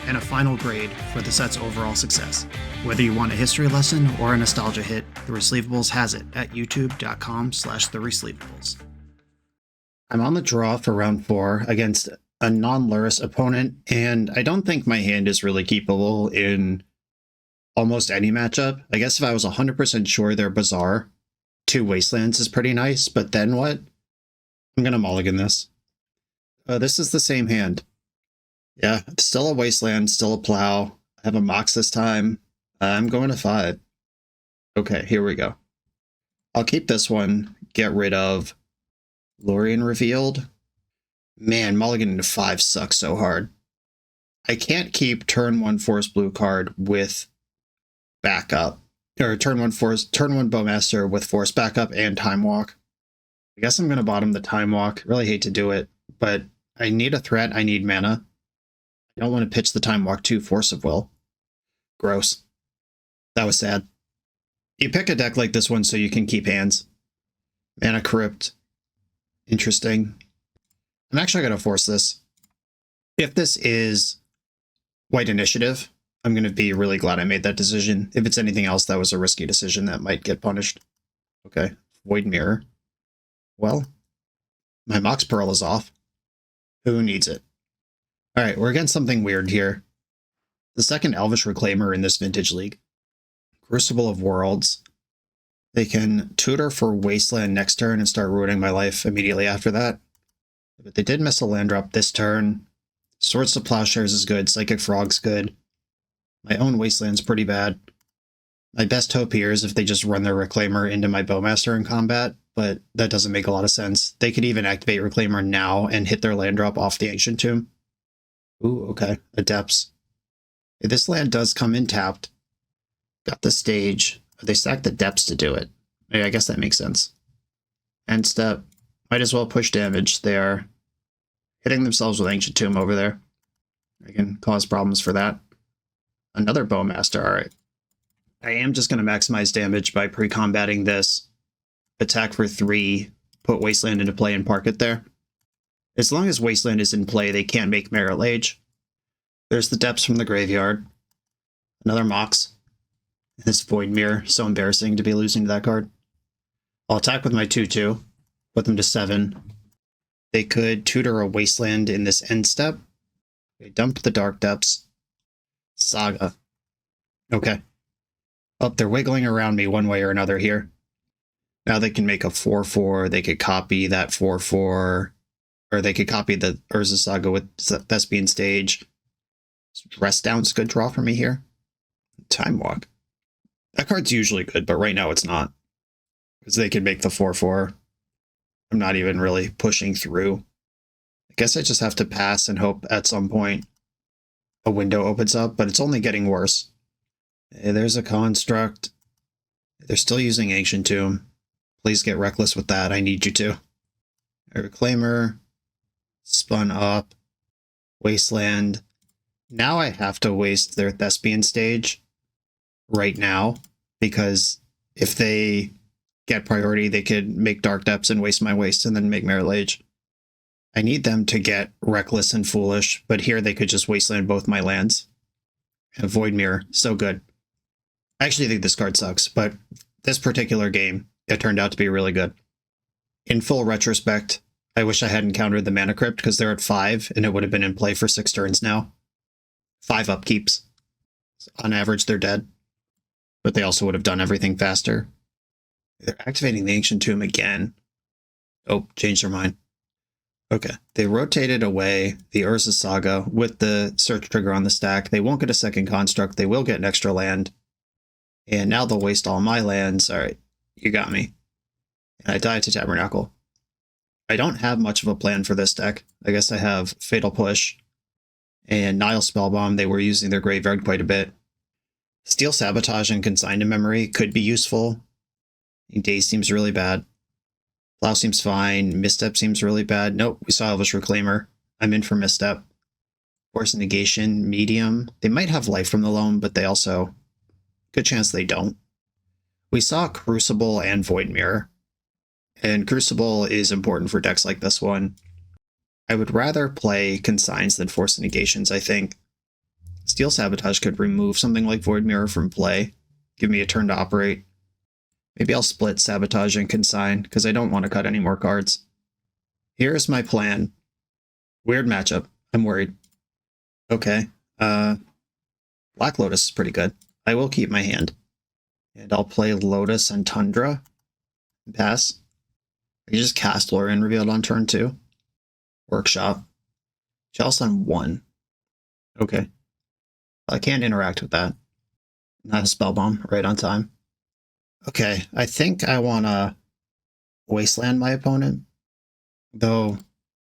and a final grade for the set's overall success. Whether you want a history lesson or a nostalgia hit, The Receivables has it at youtube.com/TheReceivables. I'm on the draw for round 4 against a non-Lurrus opponent, and I don't think my hand is really keepable in almost any matchup. I guess if I was 100% sure they're Bazaar, 2 Wastelands is pretty nice, but then what? I'm going to mulligan this. This is the same hand. Yeah, still a Wasteland, still a Plow. I have a Mox this time. I'm going to 5. Okay, here we go. I'll keep this one, get rid of Lorien Revealed. Man, mulligan into 5 sucks so hard. I can't keep turn 1 Forest Blue card with backup. Or turn 1 Bowmaster with Force backup and Time Walk. I guess I'm going to bottom the Time Walk. Really hate to do it, but I need a threat. I need mana. I don't want to pitch the Time Walk to Force of Will. Gross. That was sad. You pick a deck like this one so you can keep hands. Mana Crypt. Interesting. I'm actually going to force this. If this is White Initiative, I'm going to be really glad I made that decision. If it's anything else, that was a risky decision that might get punished. Okay. Void Mirror. Well, my Mox Pearl is off. Who needs it? Alright, we're against something weird here. The second Elvish Reclaimer in this Vintage League. Crucible of Worlds. They can tutor for Wasteland next turn and start ruining my life immediately after that. But they did miss a land drop this turn. Swords to Plowshares is good. Psychic Frog's good. My own Wasteland's pretty bad. My best hope here is if they just run their Reclaimer into my Bowmaster in combat, but that doesn't make a lot of sense. They could even activate Reclaimer now and hit their land drop off the Ancient Tomb. Ooh, okay. Adepts. This land does come in tapped. Got the stage. They stacked the depths to do it. Yeah, I guess that makes sense. End step. Might as well push damage. They are hitting themselves with Ancient Tomb over there. I can cause problems for that. Another Bowmaster, alright. I am just going to maximize damage by pre-combating this. Attack for 3, put Wasteland into play and park it there. As long as Wasteland is in play, they can't make Merit Lage. There's the Depths from the graveyard. Another Mox. This Void Mirror, so embarrassing to be losing to that card. I'll attack with my 2/2, put them to 7. They could tutor a Wasteland in this end step. They dumped the Dark Depths. Saga. Okay. Oh, they're wiggling around me one way or another here. Now they can make a 4/4, they could copy that 4/4, or they could copy the Urza Saga with Thespian Stage. Rest Down's a good draw for me here. Time Walk. That card's usually good, but right now it's not. Because they can make the 4/4. I'm not even really pushing through. I guess I just have to pass and hope at some point a window opens up, but it's only getting worse. Hey, there's a Construct. They're still using Ancient Tomb. Please get reckless with that. I need you to. A Reclaimer. Spun up. Wasteland. Now I have to waste their Thespian Stage right now, because if they get priority, they could make Dark Depths and waste my waste and then make Merit Lage. I need them to get reckless and foolish, but here they could just Wasteland both my lands. And Void Mirror, so good. I actually think this card sucks, but this particular game, it turned out to be really good. In full retrospect, I wish I hadn't countered the Mana Crypt because they're at 5 and it would have been in play for 6 turns now. 5 upkeeps. On average, they're dead. But they also would have done everything faster. They're activating the Ancient Tomb again. Oh, changed their mind. Okay, they rotated away the Urza Saga with the search trigger on the stack. They won't get a second Construct. They will get an extra land. And now they'll waste all my lands. Alright, you got me. And I die to Tabernacle. I don't have much of a plan for this deck. I guess I have Fatal Push and Nile Spellbomb. They were using their graveyard quite a bit. Steel Sabotage and Consign to Memory could be useful. Daze seems really bad. Plow seems fine. Misstep seems really bad. Nope, we saw Elvish Reclaimer. I'm in for Misstep. Force Negation, Medium. They might have Life from the Loam, but they also... good chance they don't. We saw Crucible and Void Mirror. And Crucible is important for decks like this one. I would rather play Consigns than Force Negations, I think. Steel Sabotage could remove something like Void Mirror from play, give me a turn to operate. Maybe I'll split Sabotage and Consign, because I don't want to cut any more cards. Here's my plan. Weird matchup. I'm worried. Okay. Black Lotus is pretty good. I will keep my hand. And I'll play Lotus and Tundra. And pass. I can just cast Lorien Revealed on turn 2. Workshop. Chalice on 1. Okay. I can't interact with that. Not a spell bomb right on time. Okay, I think I want to wasteland my opponent. Though,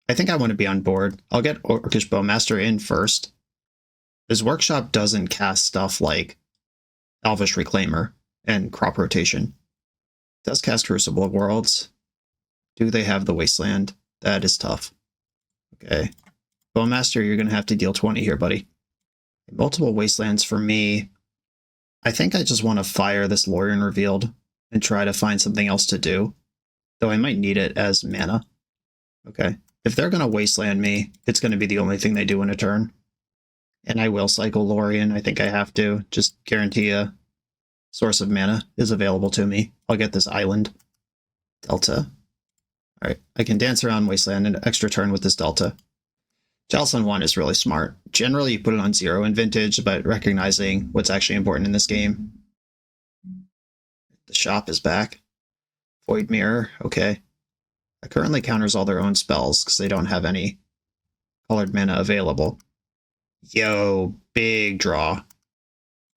I think I want to be on board. I'll get Orcish Bowmaster in first. His workshop doesn't cast stuff like Elvish Reclaimer and Crop Rotation. It does cast Crucible of Worlds. Do they have the Wasteland? That is tough. Okay. Bowmaster, you're going to have to deal 20 here, buddy. Multiple Wastelands for me. I think I just want to fire this Lorien Revealed and try to find something else to do. Though I might need it as mana. Okay. If they're going to Wasteland me, it's going to be the only thing they do in a turn. And I will cycle Lorien. I think I have to. Just guarantee a source of mana is available to me. I'll get this island. Delta. Alright. I can dance around Wasteland an extra turn with this Delta. Chalice on 1 is really smart. Generally, you put it on 0 in Vintage, but recognizing what's actually important in this game. The shop is back. Void Mirror, okay. That currently counters all their own spells, because they don't have any colored mana available. Yo, big draw.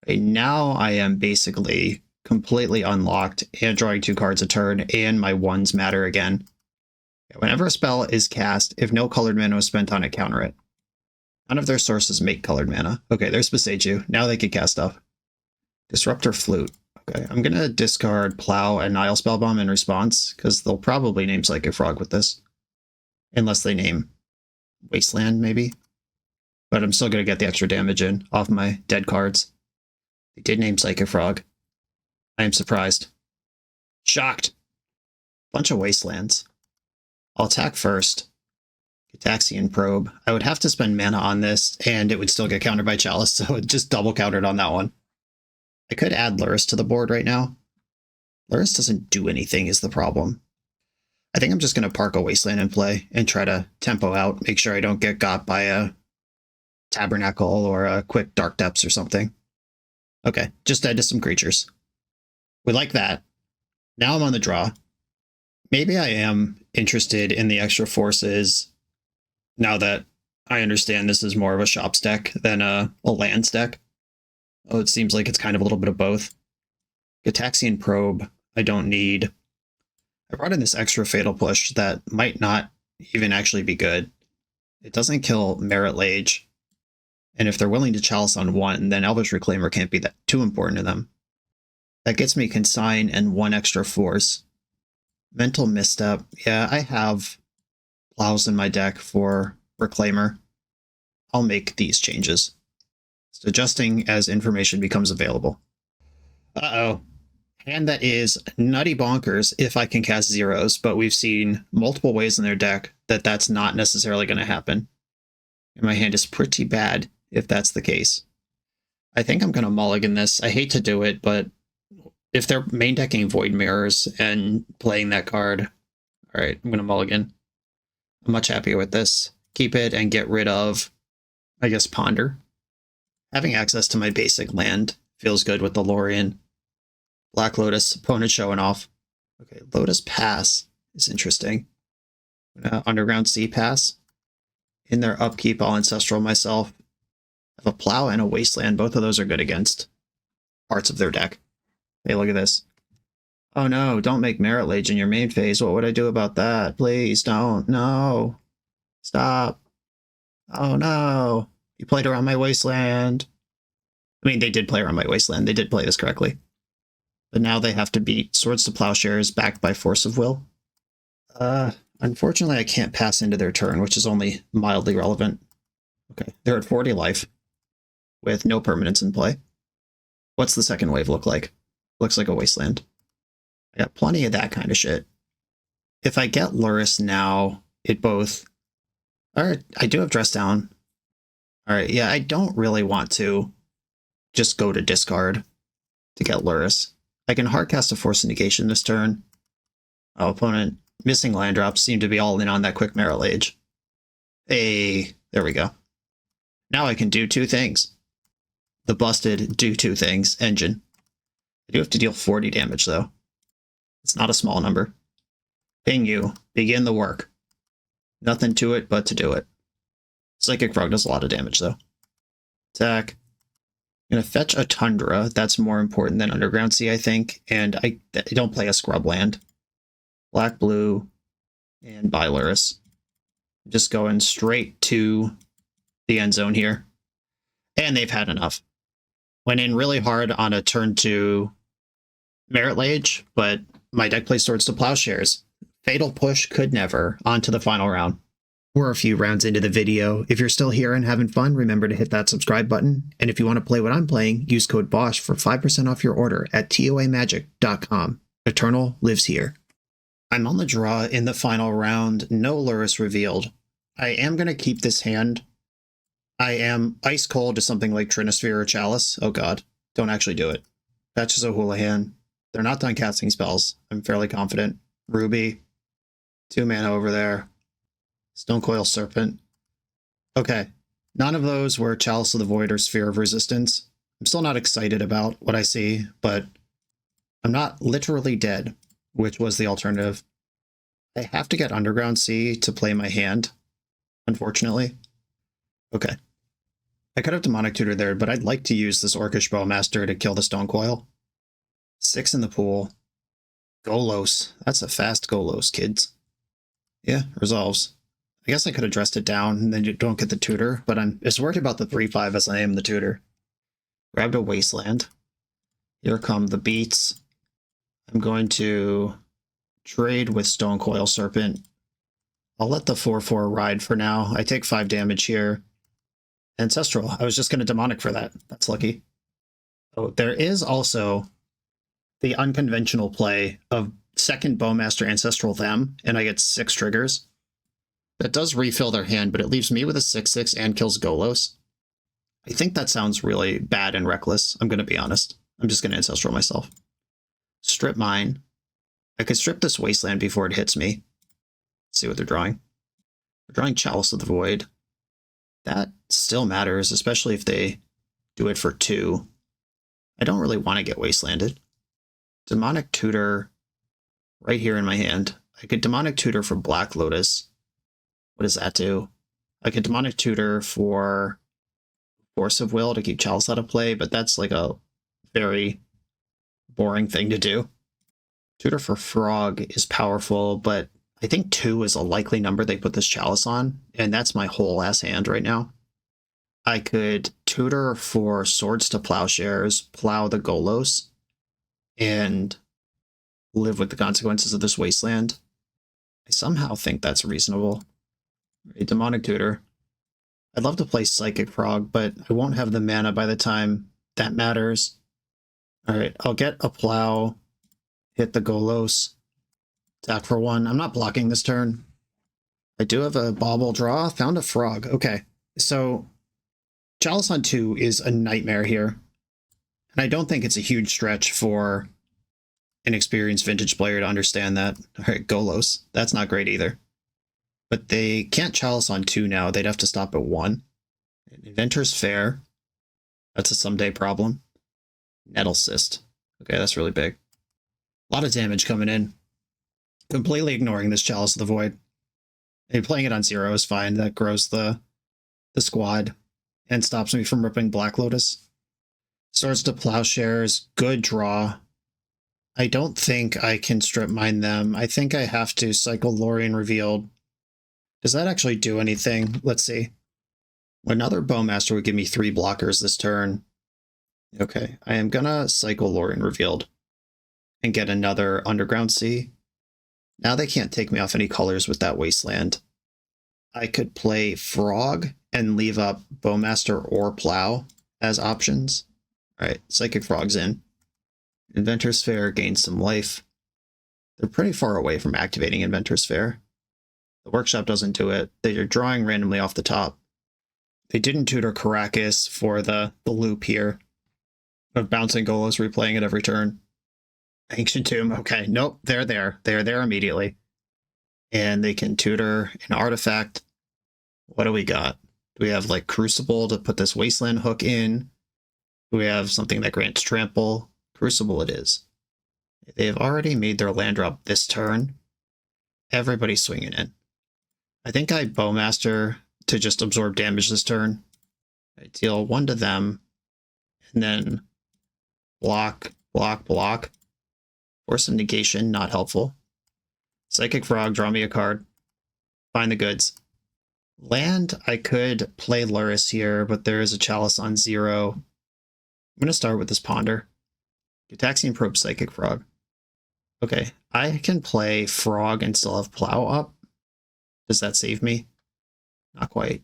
Okay, now I am basically completely unlocked and drawing 2 cards a turn, and my 1s matter again. Whenever a spell is cast, if no colored mana was spent on it, counter it. None of their sources make colored mana. Okay, there's Beseiju. Now they can cast stuff. Disruptor Flute. Okay, I'm going to discard Plow and Nile Spellbomb in response, because they'll probably name Psychic Frog with this. Unless they name Wasteland, maybe. But I'm still going to get the extra damage in off my dead cards. They did name Psychic Frog. I am surprised. Shocked. Bunch of Wastelands. I'll attack first. Gitaxian Probe. I would have to spend mana on this, and it would still get countered by Chalice, so it just double countered on that one. I could add Lurrus to the board right now. Lurrus doesn't do anything is the problem. I think I'm just going to park a Wasteland in play and try to tempo out, make sure I don't get got by a Tabernacle or a quick Dark Depths or something. Okay, just dead to some creatures. We like that. Now I'm on the draw. Maybe I am interested in the extra forces now that I understand this is more of a shops deck than a lands deck. Oh, it seems like it's kind of a little bit of both. Gitaxian Probe, I don't need. I brought in this extra Fatal Push that might not even actually be good. It doesn't kill Merit Lage. And if they're willing to Chalice on 1, then Elvish Reclaimer can't be that too important to them. That gets me Consign and 1 extra force. Mental Misstep. Yeah, I have Plows in my deck for Reclaimer. I'll make these changes. Just adjusting as information becomes available. Uh-oh. Hand that is nutty bonkers if I can cast zeros, but we've seen multiple ways in their deck that that's not necessarily going to happen. And my hand is pretty bad if that's the case. I think I'm going to mulligan this. I hate to do it, but if they're main decking Void Mirrors and playing that card, all right, I'm going to mulligan. I'm much happier with this. Keep it and get rid of, I guess, Ponder. Having access to my basic land feels good with the Lorien. Black Lotus, opponent showing off. Okay, Lotus Pass is interesting. Underground Sea Pass. In their upkeep, I'll Ancestral myself. I have a Plow and a Wasteland. Both of those are good against parts of their deck. Hey, look at this. Oh no, don't make Merit Lage in your main phase. What would I do about that? Please don't. No. Stop. Oh no. You played around my Wasteland. I mean, they did play around my Wasteland. They did play this correctly. But now they have to beat Swords to Plowshares backed by Force of Will. Unfortunately, I can't pass into their turn, which is only mildly relevant. Okay, they're at 40 life with no permanents in play. What's the second wave look like? Looks like a Wasteland. I got plenty of that kind of shit. If I get Lurrus now, it both... Alright, I do have Dress Down. Alright, yeah, I don't really want to just go to discard to get Lurrus. I can hardcast a Force Negation this turn. Oh, opponent missing land drops seem to be all in on that quick Merit Age. Hey, there we go. Now I can do two things. The busted do two things engine. I do have to deal 40 damage though. It's not a small number. Ping you. Begin the work. Nothing to it but to do it. Psychic Frog does a lot of damage though. Attack. I'm gonna fetch a Tundra. That's more important than Underground Sea, I think. And I don't play a scrub land. Black, blue, and buy Lurrus. Just going straight to the end zone here. And they've had enough. Went in really hard on a turn 2 Merit Lage, but my deck plays Swords to Plowshares. Fatal Push could never. On to the final round. We're a few rounds into the video. If you're still here and having fun, remember to hit that subscribe button. And if you want to play what I'm playing, use code BOSH for 5% off your order at toamagic.com. Eternal lives here. I'm on the draw in the final round. No Lurrus revealed. I am going to keep this hand. I am ice cold to something like Trinisphere or Chalice. Oh god. Don't actually do it. Fetches a Houlihan. They're not done casting spells. I'm fairly confident. Ruby. 2 mana over there. Stonecoil Serpent. Okay. None of those were Chalice of the Void or Sphere of Resistance. I'm still not excited about what I see, but I'm not literally dead, which was the alternative. I have to get Underground Sea to play my hand, unfortunately. Okay. I could have Demonic Tutor there, but I'd like to use this Orcish Bowmaster to kill the Stonecoil. 6 in the pool. Golos. That's a fast Golos, kids. Yeah, resolves. I guess I could have dressed it down and then you don't get the tutor, but I'm as worried about the 3/5 as I am the tutor. Grabbed a Wasteland. Here come the beats. I'm going to trade with Stonecoil Serpent. I'll let the 4/4 ride for now. I take 5 damage here. Ancestral. I was just going to Demonic for that. That's lucky. Oh, there is also the unconventional play of second Bowmaster Ancestral them, and I get 6 triggers. That does refill their hand, but it leaves me with a 6/6 and kills Golos. I think that sounds really bad and reckless. I'm going to be honest. I'm just going to Ancestral myself. Strip mine. I could strip this Wasteland before it hits me. Let's see what they're drawing. They're drawing Chalice of the Void. That still matters, especially if they do it for 2. I don't really want to get Wastelanded. Demonic Tutor right here in my hand. I could Demonic Tutor for Black Lotus. What does that do? I could Demonic Tutor for Force of Will to keep Chalice out of play, but that's like a very boring thing to do. Tutor for Frog is powerful, but I think 2 is a likely number they put this Chalice on, and that's my whole ass hand right now. I could Tutor for Swords to Plowshares, plow the Golos, and live with the consequences of this Wasteland. I somehow think that's reasonable. A Demonic Tutor. I'd love to play Psychic Frog, but I won't have the mana by the time that matters. Alright, I'll get a Plow, hit the Golos, attack for 1. I'm not blocking this turn. I do have a Bauble draw, found a Frog. Okay, so Chalice on 2 is a nightmare here. And I don't think it's a huge stretch for an experienced Vintage player to understand that. Alright, Golos. That's not great either. But they can't Chalice on 2 now. They'd have to stop at 1. Inventor's Fair. That's a someday problem. Nettle Cyst. Okay, that's really big. A lot of damage coming in. Completely ignoring this Chalice of the Void. And playing it on 0 is fine. That grows the squad and stops me from ripping Black Lotus. Swords to Plowshares. Good draw. I don't think I can strip mine them. I think I have to cycle Lorien Revealed. Does that actually do anything? Let's see. Another Bowmaster would give me 3 blockers this turn. Okay, I am gonna cycle Lorien Revealed and get another Underground Sea. Now they can't take me off any colors with that Wasteland. I could play Frog and leave up Bowmaster or Plow as options. Alright, Psychic Frog's in. Inventor's Fair gains some life. They're pretty far away from activating Inventor's Fair. The Workshop doesn't do it. They're drawing randomly off the top. They didn't tutor Caracas for the loop here of bouncing Golos, replaying it every turn. Ancient Tomb, okay, nope, they're there. They're there immediately. And they can tutor an artifact. What do we got? Do we have like Crucible to put this Wasteland hook in? Do we have something that grants trample? Crucible it is. They've already made their land drop this turn. Everybody's swinging in. I think I Bowmaster to just absorb damage this turn. I deal 1 to them, and then block, block, block. Force of negation, not helpful. Psychic Frog, draw me a card. Find the goods. Land, I could play Lurrus here, but there is a Chalice on 0. I'm going to start with this Ponder. Gitaxian Probe, Psychic Frog. Okay, I can play Frog and still have Plow up. Does that save me? Not quite.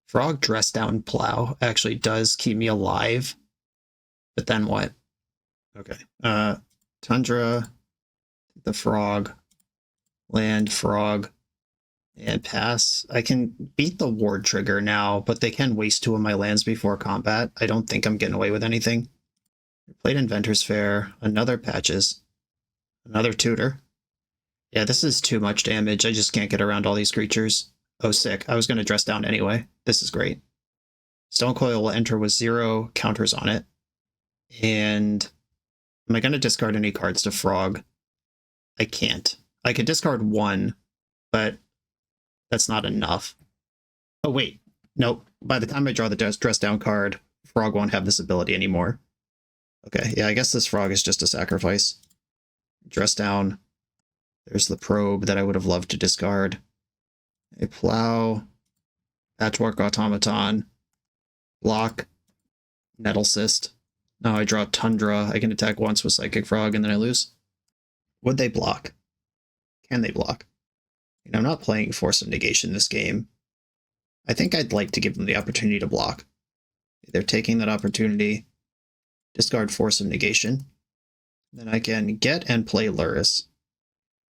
Frog, Dress Down, Plow actually does keep me alive. But then what? Okay. Tundra, the Frog, land, Frog, and pass. I can beat the Ward trigger now, but they can waste 2 of my lands before combat. I don't think I'm getting away with anything. I played Inventor's Fair, another Patches, another Tutor. Yeah, this is too much damage. I just can't get around all these creatures. Oh, sick. I was going to dress down anyway. This is great. Stonecoil will enter with 0 counters on it. And am I going to discard any cards to Frog? I can't. I could discard 1, but that's not enough. Oh, wait. Nope. By the time I draw the dress down card, Frog won't have this ability anymore. Okay, yeah, I guess this Frog is just a sacrifice. Dress down. There's the Probe that I would have loved to discard. A Plow. Patchwork Automaton. Block. Nettle Cyst. Now I draw Tundra. I can attack once with Psychic Frog and then I lose. Would they block? Can they block? I'm not playing Force of Negation this game. I think I'd like to give them the opportunity to block. They're taking that opportunity. Discard Force of Negation. Then I can get and play Lurrus.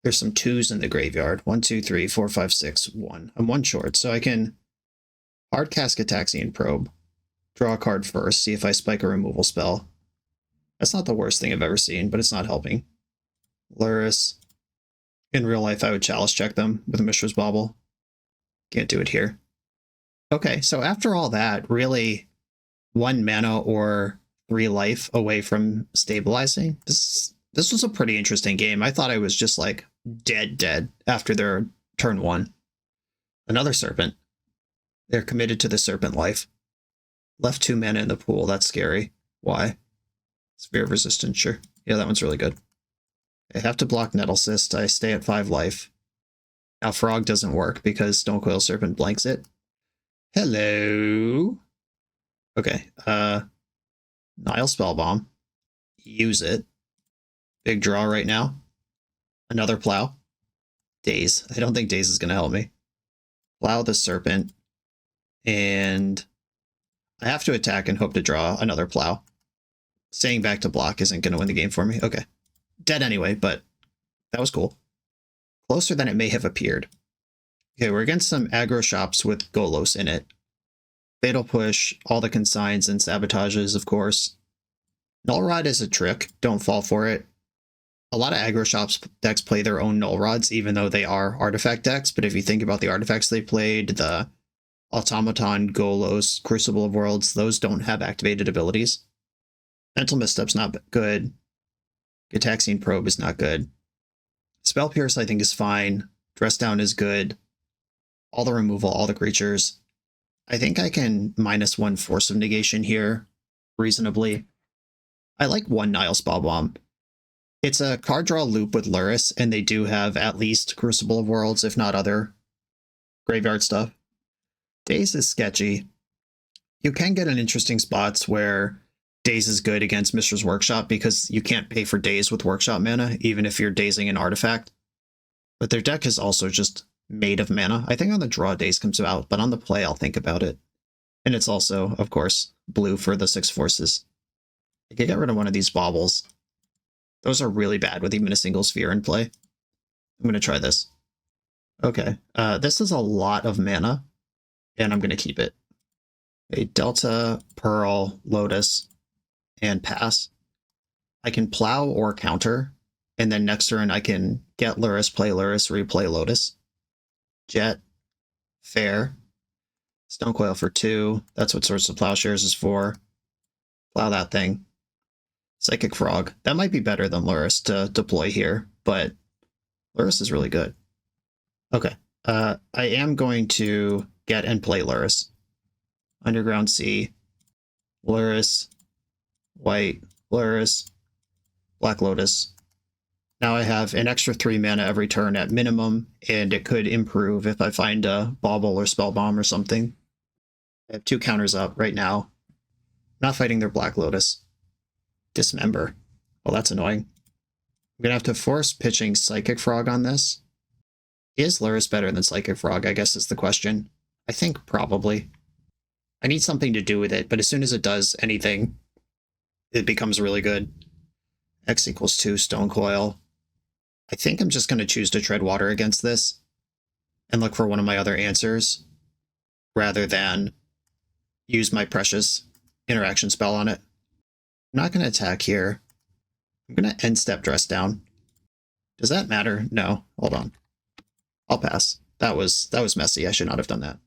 There's some 2s in the graveyard. 1, 2, 3, 4, 5, 6, 1. I'm 1 short, so I can hard cast Gitaxian Probe. Draw a card first, see if I spike a removal spell. That's not the worst thing I've ever seen, but it's not helping. Lurrus. In real life, I would Chalice check them with a Mishra's Bauble. Can't do it here. Okay, so after all that, really 1 mana or 3 life away from stabilizing. This was a pretty interesting game. I thought I was just like dead after their turn 1. Another Serpent. They're committed to the Serpent life. Left 2 mana in the pool. That's scary. Why? Sphere of Resistance, sure. Yeah, that one's really good. I have to block Nettle Cyst. I stay at 5 life. Now Frog doesn't work because Stonecoil Serpent blanks it. Hello. Okay. Nile Spellbomb. Use it. Big draw right now. Another Plow. Daze. I don't think Daze is going to help me. Plow the Serpent. And I have to attack and hope to draw another Plow. Staying back to block isn't going to win the game for me. Okay. Dead anyway, but that was cool. Closer than it may have appeared. Okay, we're against some aggro shops with Golos in it. Fatal Push, all the consigns and sabotages, of course. Null Rod is a trick. Don't fall for it. A lot of aggro shops decks play their own Null Rods, even though they are artifact decks. But if you think about the artifacts they played, the Automaton, Golos, Crucible of Worlds, those don't have activated abilities. Mental Misstep's not good. Gitaxian Probe is not good. Spell Pierce, I think, is fine. Dress Down is good. All the removal, all the creatures. I think I can -1 Force of Negation here, reasonably. I like 1 Nile Spellbomb. It's a card draw loop with Lurrus, and they do have at least Crucible of Worlds, if not other graveyard stuff. Daze is sketchy. You can get in interesting spots where Daze is good against Mishra's Workshop because you can't pay for Daze with Workshop mana, even if you're dazing an artifact. But their deck is also just made of mana. I think on the draw Daze comes out, but on the play I'll think about it. And it's also, of course, blue for the 6 forces. I could get rid of one of these baubles. Those are really bad with even a single sphere in play. I'm going to try this. Okay, this is a lot of mana, and I'm going to keep it. A Delta, Pearl, Lotus, and pass. I can plow or counter, and then next turn I can get Lurrus, play Lurrus, replay Lotus. Jet, Fair, Stonecoil for 2. That's what Swords to Plowshares is for. Plow that thing. Psychic Frog. That might be better than Lurrus to deploy here, but Lurrus is really good. Okay. I am going to get and play Lurrus. Underground Sea, Lurrus, White, Lurrus, Black Lotus. Now I have an extra 3 mana every turn at minimum, and it could improve if I find a Bauble or Spell Bomb or something. I have 2 counters up right now. I'm not fighting their Black Lotus. Dismember. Well, that's annoying. I'm going to have to force pitching Psychic Frog on this. Is Lurrus better than Psychic Frog, I guess is the question. I think probably. I need something to do with it, but as soon as it does anything, it becomes really good. X equals 2, Stonecoil. I think I'm just going to choose to tread water against this and look for one of my other answers rather than use my precious interaction spell on it. I'm not going to attack here. I'm going to end step Dress Down. Does that matter? No. Hold on. I'll pass. That was messy. I should not have done that.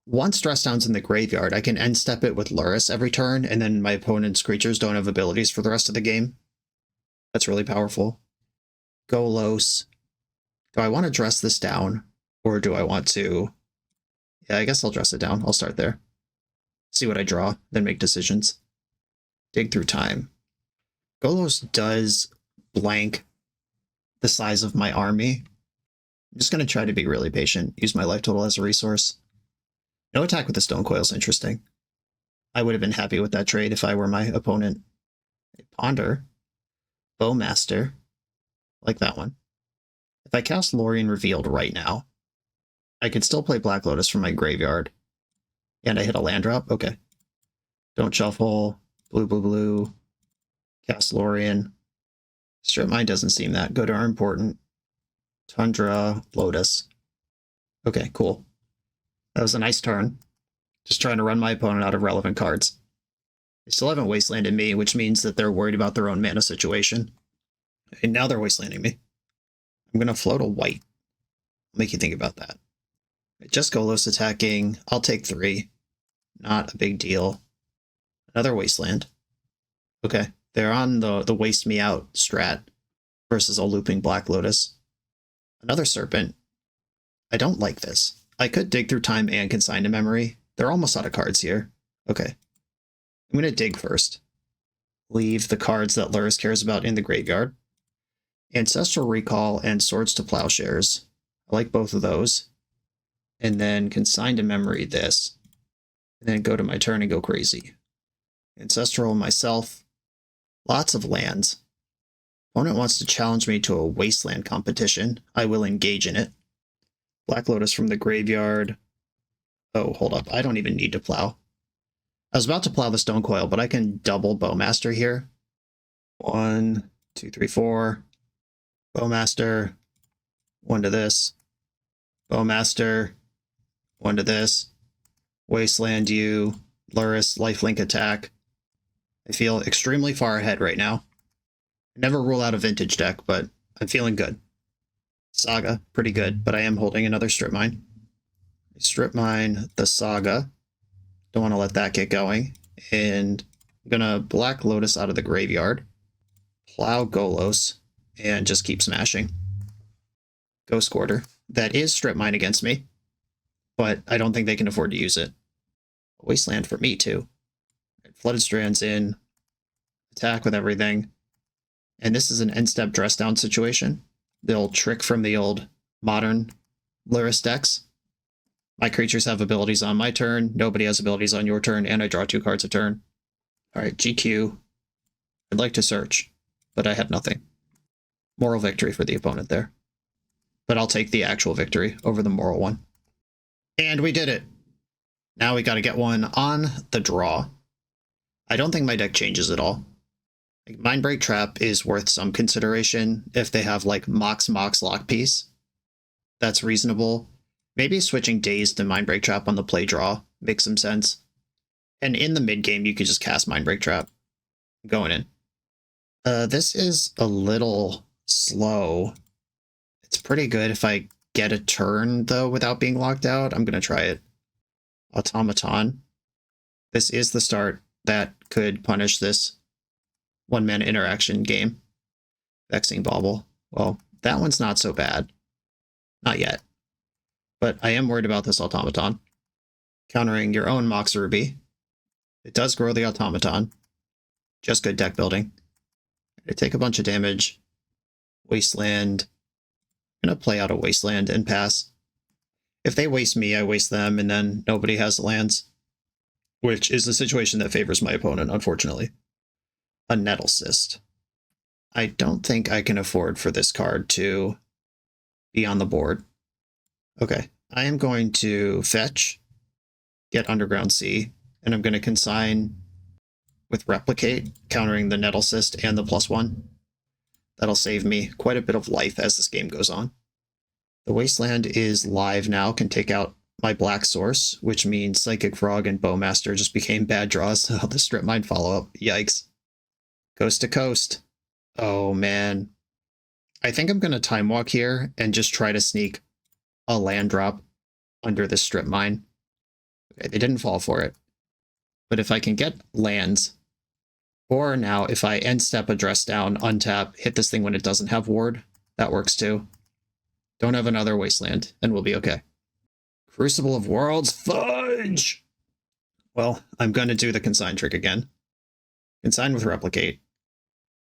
Once Dress Down's in the graveyard, I can end step it with Lurrus every turn, and then my opponent's creatures don't have abilities for the rest of the game. That's really powerful. Golos. Do I want to dress this down, or do I want to... Yeah, I guess I'll dress it down. I'll start there. See what I draw, then make decisions. Dig Through Time. Golos does blank the size of my army. I'm just going to try to be really patient. Use my life total as a resource. No attack with the Stonecoil is interesting. I would have been happy with that trade if I were my opponent. Ponder. Bowmaster. Like that one. If I cast Lorien Revealed right now, I could still play Black Lotus from my graveyard. And I hit a land drop? Okay. Don't shuffle. Blue, blue, blue. Cast Lorien. Strip Mine doesn't seem that good or important. Tundra, Lotus. Okay, cool. That was a nice turn. Just trying to run my opponent out of relevant cards. They still haven't wastelanded me, which means that they're worried about their own mana situation. And now they're wastelanding me. I'm going to float a white. I'll make you think about that. Just Golos attacking. I'll take 3. Not a big deal. Another wasteland. Okay, they're on the waste me out strat versus a looping Black Lotus. Another Serpent. I don't like this. I could Dig Through Time and Consign to Memory. They're almost out of cards here. Okay. I'm going to dig first. Leave the cards that Lurrus cares about in the graveyard. Ancestral Recall and Swords to Plowshares. I like both of those. And then Consign to Memory this. And then go to my turn and go crazy. Ancestral myself. Lots of lands. Opponent wants to challenge me to a wasteland competition. I will engage in it. Black Lotus from the graveyard. Oh, hold up. I don't even need to plow. I was about to plow the Stonecoil, but I can double Bowmaster here. 1, 2, 3, 4. Bowmaster. 1 to this. Bowmaster. 1 to this. Wasteland you. Lurrus, lifelink attack. I feel extremely far ahead right now. I never rule out a vintage deck, but I'm feeling good. Saga, pretty good, but I am holding another Strip Mine. Strip Mine the Saga. Don't want to let that get going. And I'm going to Black Lotus out of the graveyard. Plow Golos. And just keep smashing. Ghost Quarter. That is Strip Mine against me. But I don't think they can afford to use it. Wasteland for me, too. Flooded Strands in. Attack with everything. And this is an end step Dress Down situation. They'll trick from the old modern Lurrus decks. My creatures have abilities on my turn. Nobody has abilities on your turn. And I draw 2 cards a turn. Alright, GQ. I'd like to search, but I have nothing. Moral victory for the opponent there. But I'll take the actual victory over the moral one. And we did it! Now we gotta get one on the draw. I don't think my deck changes at all. Like, Mindbreak Trap is worth some consideration if they have, like, Mox Lockpiece. That's reasonable. Maybe switching Daze to Mindbreak Trap on the play draw makes some sense. And in the mid game, you could just cast Mindbreak Trap. Going in. This is a little slow. It's pretty good if I get a turn, though, without being locked out. I'm going to try it. Automaton. This is the start that could punish this one-man interaction game. Vexing Bauble. Well, that one's not so bad. Not yet. But I am worried about this Automaton. Countering your own Mox Ruby. It does grow the Automaton. Just good deck building. I take a bunch of damage. Wasteland. I'm going to play out a Wasteland and pass. If they waste me, I waste them, and then nobody has lands. Which is the situation that favors my opponent, unfortunately. A Nettle Cyst. I don't think I can afford for this card to be on the board. Okay, I am going to fetch, get Underground Sea, and I'm going to consign with Replicate, countering the Nettle Cyst and the +1. That'll save me quite a bit of life as this game goes on. The Wasteland is live now, can take out my black source, which means Psychic Frog and Bowmaster just became bad draws. Oh, the Strip Mine follow-up. Yikes. Coast to coast. Oh, man. I think I'm going to Time Walk here and just try to sneak a land drop under the Strip Mine. Okay, they didn't fall for it. But if I can get lands, or now if I end step address down, untap, hit this thing when it doesn't have ward, that works too. Don't have another Wasteland, and we'll be okay. Crucible of Worlds, fudge! Well, I'm going to do the consign trick again. Consign with Replicate.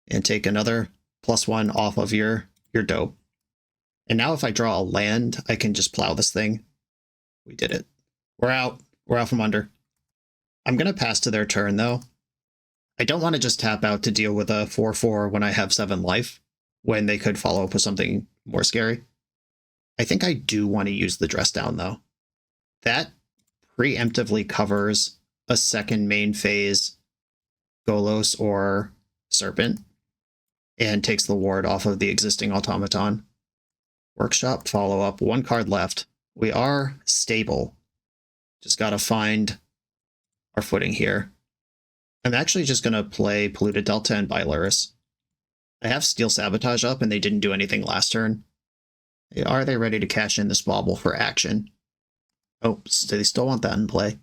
And take another +1 off of your dope. And now if I draw a land, I can just plow this thing. We did it. We're out. We're out from under. I'm going to pass to their turn, though. I don't want to just tap out to deal with a 4/4 when I have 7 life, when they could follow up with something more scary. I think I do want to use the Dress Down, though. That preemptively covers a second main phase Golos or Serpent, and takes the ward off of the existing Automaton. Workshop follow-up, 1 card left. We are stable. Just gotta find our footing here. I'm actually just gonna play Polluted Delta and Lurrus. I have Steel Sabotage up and they didn't do anything last turn. Are they ready to cash in this bauble for action? Oh, they still want that in play.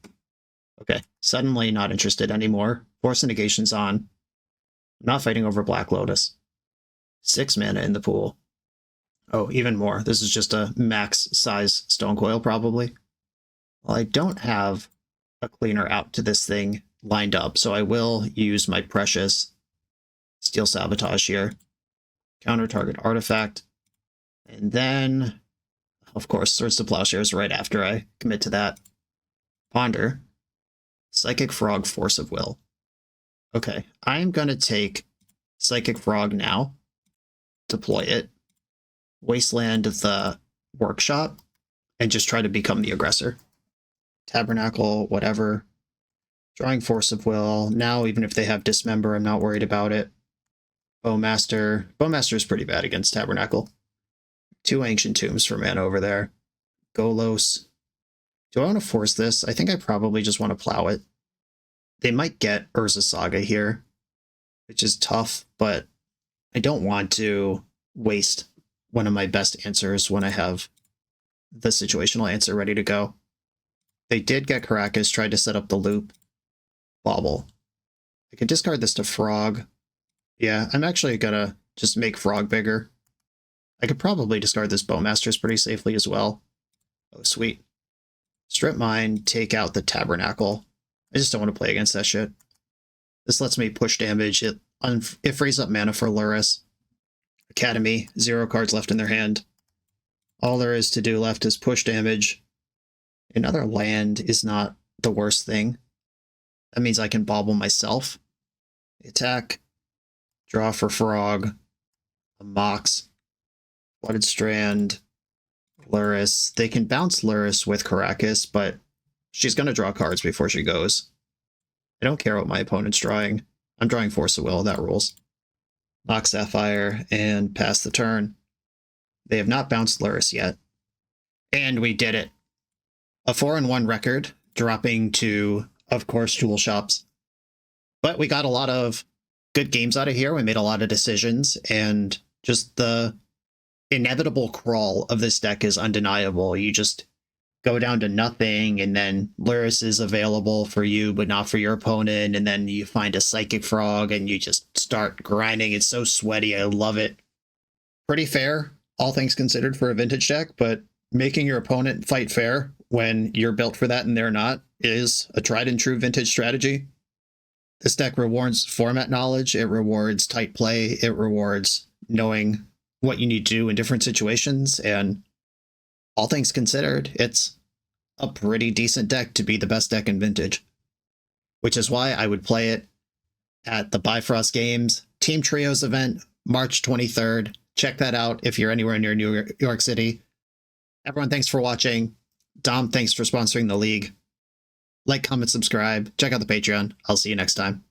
Okay, suddenly not interested anymore. Force Negation's on. I'm not fighting over Black Lotus. 6 mana in the pool. Oh, even more. This is just a max size Stone Coil, probably. Well, I don't have a cleaner out to this thing lined up, so I will use my precious Steel Sabotage here. Counter target artifact. And then, of course, Swords to Plowshares right after I commit to that. Ponder. Psychic Frog, Force of Will. Okay, I am going to take Psychic Frog now. Deploy it. Wasteland the Workshop. And just try to become the aggressor. Tabernacle, whatever. Drawing Force of Will. Now, even if they have Dismember, I'm not worried about it. Bowmaster. Bowmaster is pretty bad against Tabernacle. 2 Ancient Tombs for mana over there. Golos. Do I want to force this? I think I probably just want to plow it. They might get Urza Saga here, which is tough, but I don't want to waste one of my best answers when I have the situational answer ready to go. They did get Caracas, tried to set up the loop. Bauble. I can discard this to Frog. Yeah, I'm actually gonna just make Frog bigger. I could probably discard this Bowmasters pretty safely as well. Oh, sweet. Strip Mine, take out the Tabernacle. I just don't want to play against that shit. This lets me push damage. It frees up mana for Lurrus. Academy, 0 cards left in their hand. All there is to do left is push damage. Another land is not the worst thing. That means I can bauble myself. Attack. Draw for Frog. A Mox. Blooded Strand. Lurrus. They can bounce Lurrus with Caracas, but she's going to draw cards before she goes. I don't care what my opponent's drawing. I'm drawing Force of Will, that rules. Mox Sapphire, and pass the turn. They have not bounced Lurrus yet. And we did it. A 4-1 record, dropping to of course, tool shops. But we got a lot of good games out of here. We made a lot of decisions, and just the inevitable crawl of this deck is undeniable. You just go down to nothing, and then Lurrus is available for you, but not for your opponent, and then you find a Psychic Frog, and you just start grinding. It's so sweaty. I love it. Pretty fair, all things considered, for a vintage deck, but making your opponent fight fair when you're built for that and they're not is a tried and true vintage strategy. This deck rewards format knowledge, it rewards tight play, it rewards knowing what you need to do in different situations, and all things considered, it's a pretty decent deck to be the best deck in vintage. Which is why I would play it at the Bifrost Games Team Trios event, March 23rd. Check that out if you're anywhere near New York City. Everyone, thanks for watching. Dom, thanks for sponsoring the league. Like, comment, subscribe. Check out the Patreon. I'll see you next time.